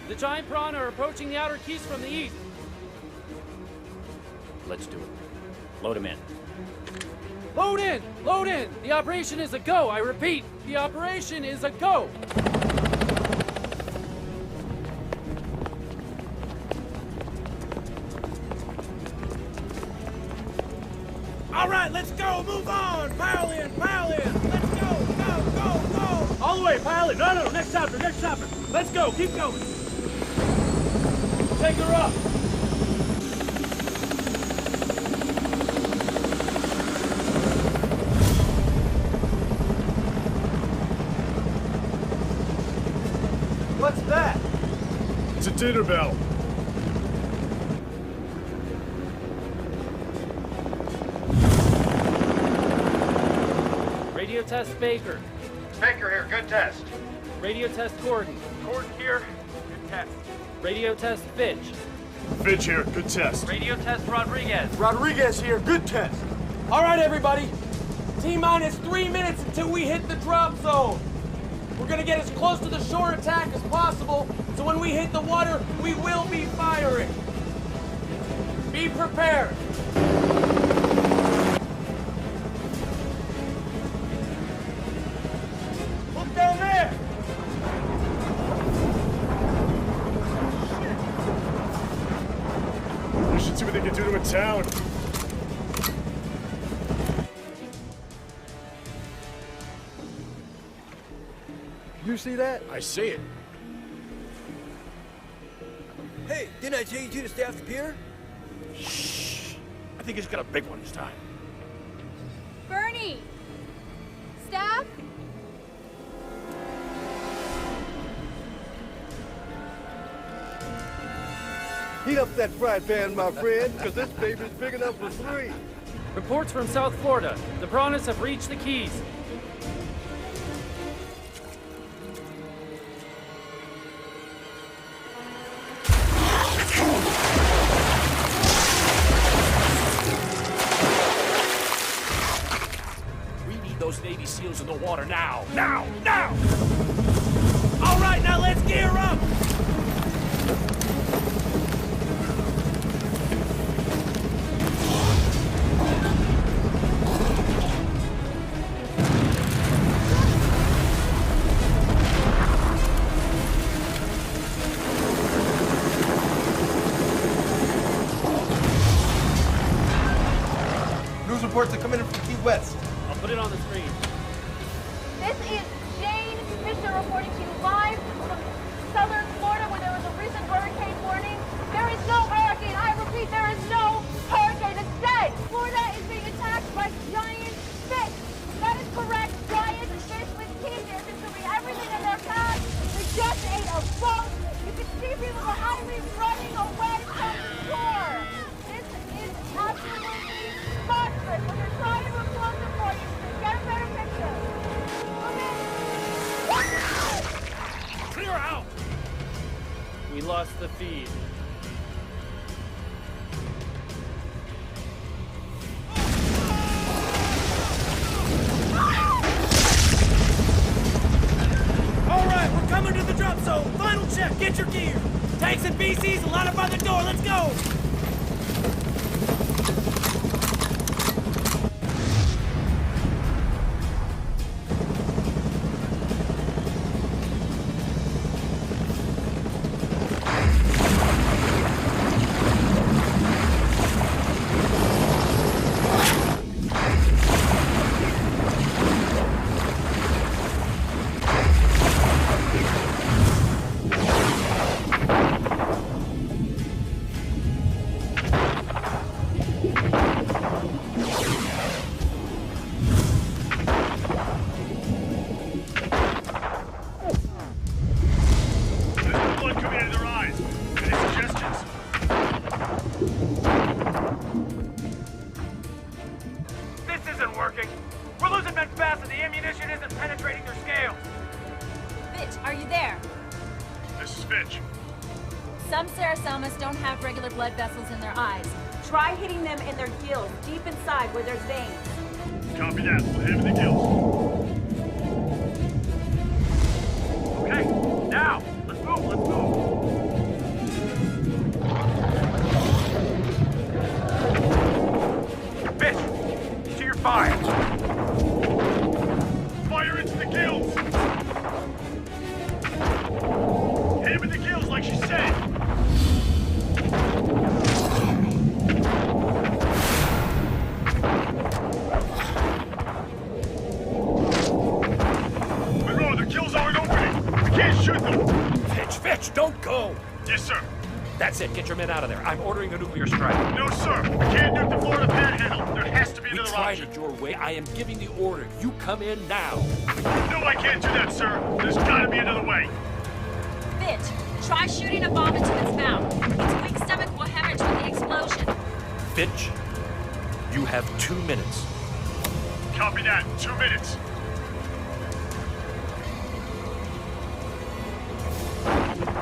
The giant piranha are approaching the outer keys from the east. Let's do it. Load him in. Load in! Load in! The operation is a go! I repeat, the operation is a go! All right, let's go! Move on! Pile in! Pile in! Let's go! Go! Go! Go! All the way! Pile in! No! Next chopper! Next chopper! Let's go! Keep going! Take her up! What's that? It's a dinner bell. Radio test Baker. Baker here, good test. Radio test Gordon. Gordon here. Good test. Radio test Fitch. Fitch here, good test. Radio test Rodriguez. Rodriguez here. Good test. All right, everybody. T-minus 3 minutes until we hit the drop zone. We're gonna get as close to the shore attack as possible, so when we hit the water, we will be firing. Be prepared. Look down there. We should see what they can do to a town. You see that? I see it. Hey, didn't I tell you two to stay off the pier? Shh. I think he's got a big one this time. Bernie! Staff? Heat up that fry pan, my friend, because this baby's big enough for 3. Reports from South Florida. The piranhas have reached the keys. Those Navy SEALs in the water now! Now! Now! All right, now let's gear up! News reports are coming in from Key West. I'll put it on the screen. This is Jane Fisher reporting to you live from southern Florida where there was a recent hurricane warning. There is no hurricane. I repeat, there is no hurricane. Instead, Florida is being attacked by giant fish. That is correct. Giant fish with teeth. They're consuming everything in their path. They just ate a boat. You can see people behind me running away from shore. This is absolutely monstrous. When you're trying to move closer for you, get a better picture. Clear out! We lost the feed. Chef, get your gear! Tanks and BCs, line up by the door, let's go! Some Sarasalmas don't have regular blood vessels in their eyes. Try hitting them in their gills, deep inside where there's veins. Copy that. We'll hit him in the gills. Okay, now, let's move, let's move. Fish, to your fire. Fire into the gills. Hit him in the gills like she said. Monroe, the gills aren't opening. We can't shoot them. Fitch, don't go. Yes, sir. That's it. Get your men out of there. I'm ordering a nuclear strike. No, sir. We can't nuke the Florida Panhandle. There has to be another tried option. it your way. I am giving the order. You come in now. No, I can't do that, sir. There's gotta be another way. Fitch, try shooting a bomb into its mouth. Its weak stomach will hemorrhage with the explosion. Fitch, you have 2 minutes. Copy that. 2 minutes.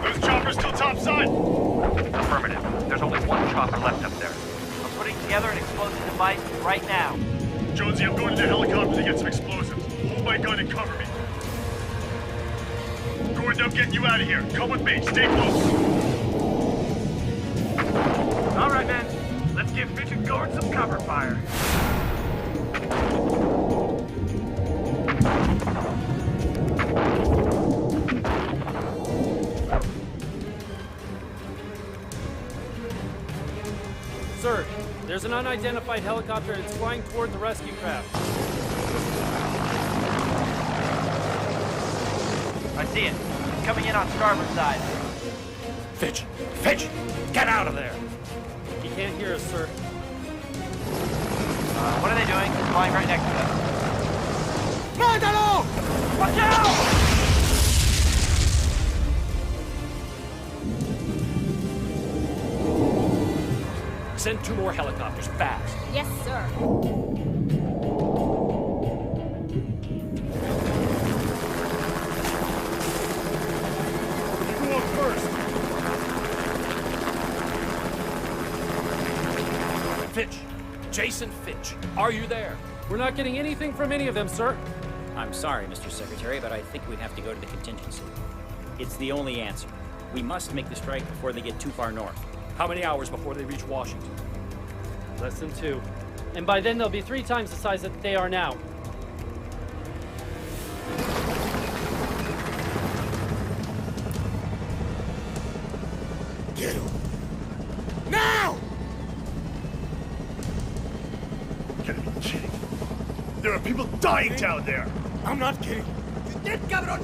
Those choppers still topside? Affirmative. There's only one chopper left up there. I'm putting together an explosive device right now. Jonesy, I'm going to the helicopter to get some explosives. Hold my gun and cover me. Gordon, I'm getting you out of here. Come with me. Stay close. All right, men. Let's give Fitch and Gordon some cover fire. Sir, there's an unidentified helicopter and it's flying toward the rescue craft. I see it. It's coming in on starboard side. Fitch, get out of there. He can't hear us, sir. What are they doing? It's flying right next to us. Mátalo! Watch out! Send 2 more helicopters, fast. Yes, sir. You go up first. Fitch, Jason Fitch, are you there? We're not getting anything from any of them, sir. I'm sorry, Mr. Secretary, but I think we have to go to the contingency. It's the only answer. We must make the strike before they get too far north. How many hours before they reach Washington? Less than 2. And by then they'll be 3 times the size that they are now. Get him! Now! You gotta be kidding. There are people dying down there. I'm not kidding. You dead, cabrón!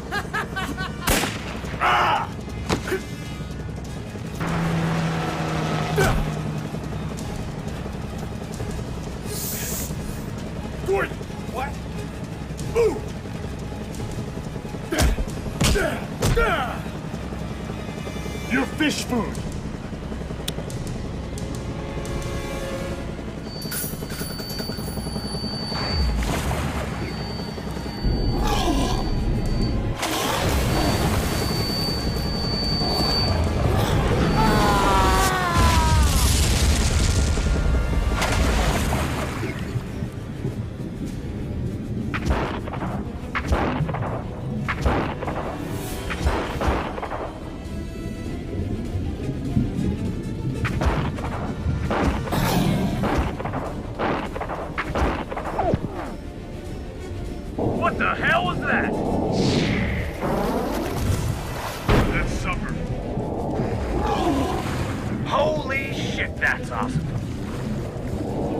Ah! Gordon! What? Move! Your fish food!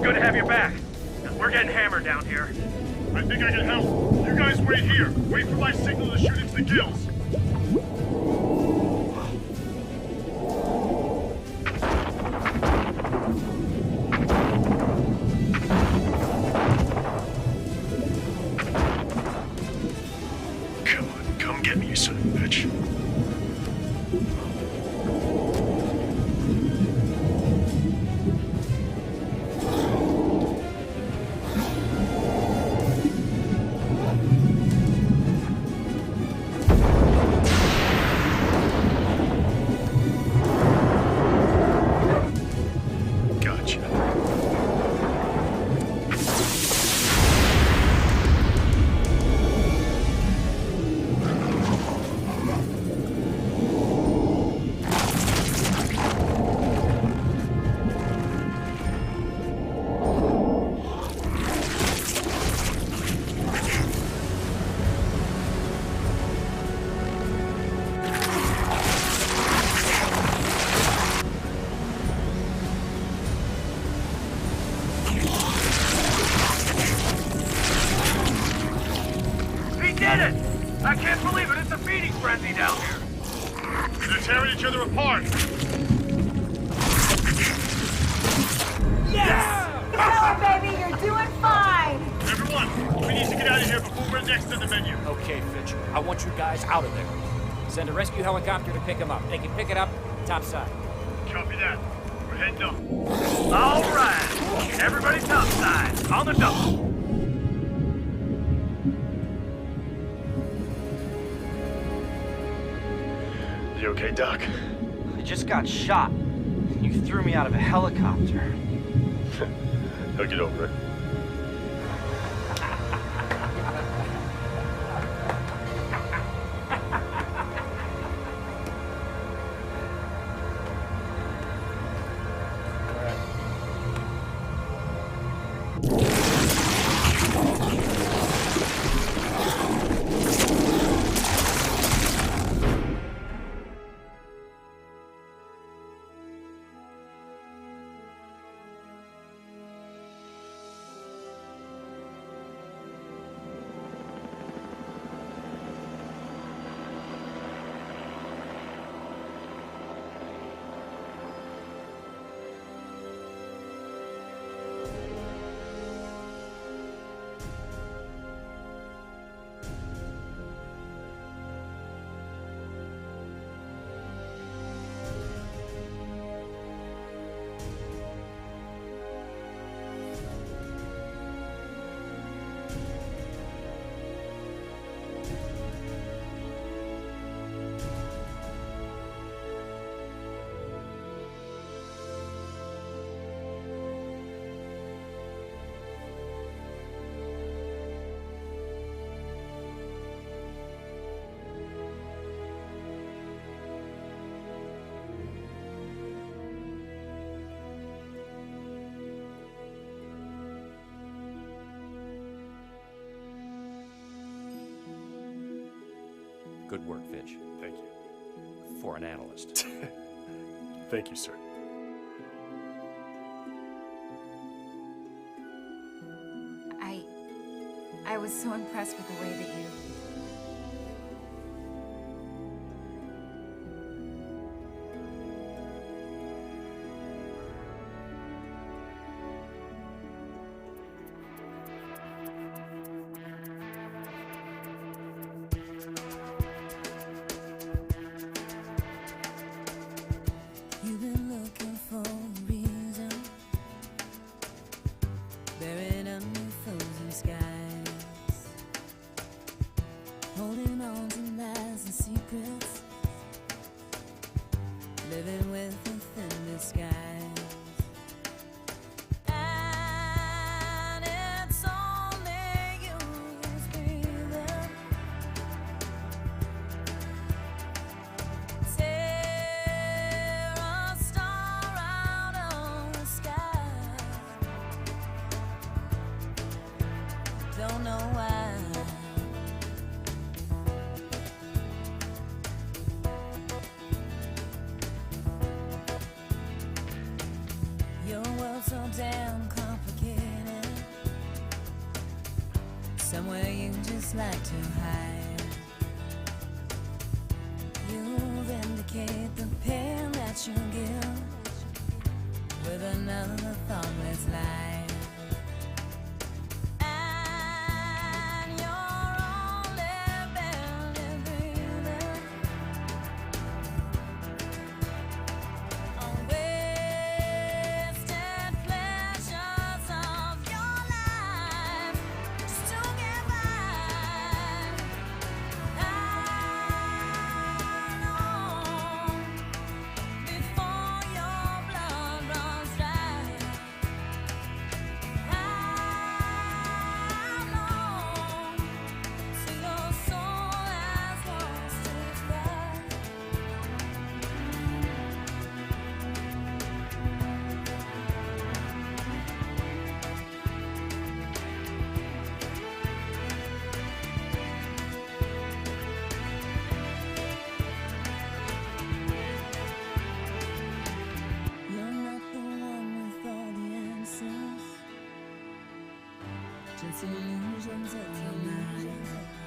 good to have you back. Because we're getting hammered down here. I think I can help. You guys wait here. Wait for my signal to shoot into the gills. Come on, come get me, you son of a bitch. I can't believe it! It's a feeding frenzy down here! They're tearing each other apart! Yes! Go, baby! You're doing fine! Everyone, we need to get out of here before we're next on the menu. Okay, Fitch. I want you guys out of there. Send a rescue helicopter to pick him up. They can pick it up topside. Copy that. We're heading up. All right! Everybody topside! On the double! You okay, Doc? I just got shot. You threw me out of a helicopter. He'll get over it. Good work, Fitch. Thank you. For an analyst. Thank you, sir. I was so impressed with the way that you... You've been looking for a reason, buried under frozen skies. like to hide. You vindicate the pain that you give with another thoughtless lie. And you're only barely breathing on wasted pleasures of your life just to get by. Before your blood runs dry, how long till your soul has lost its pride? You're not the one with all the answers, just illusions of your mind.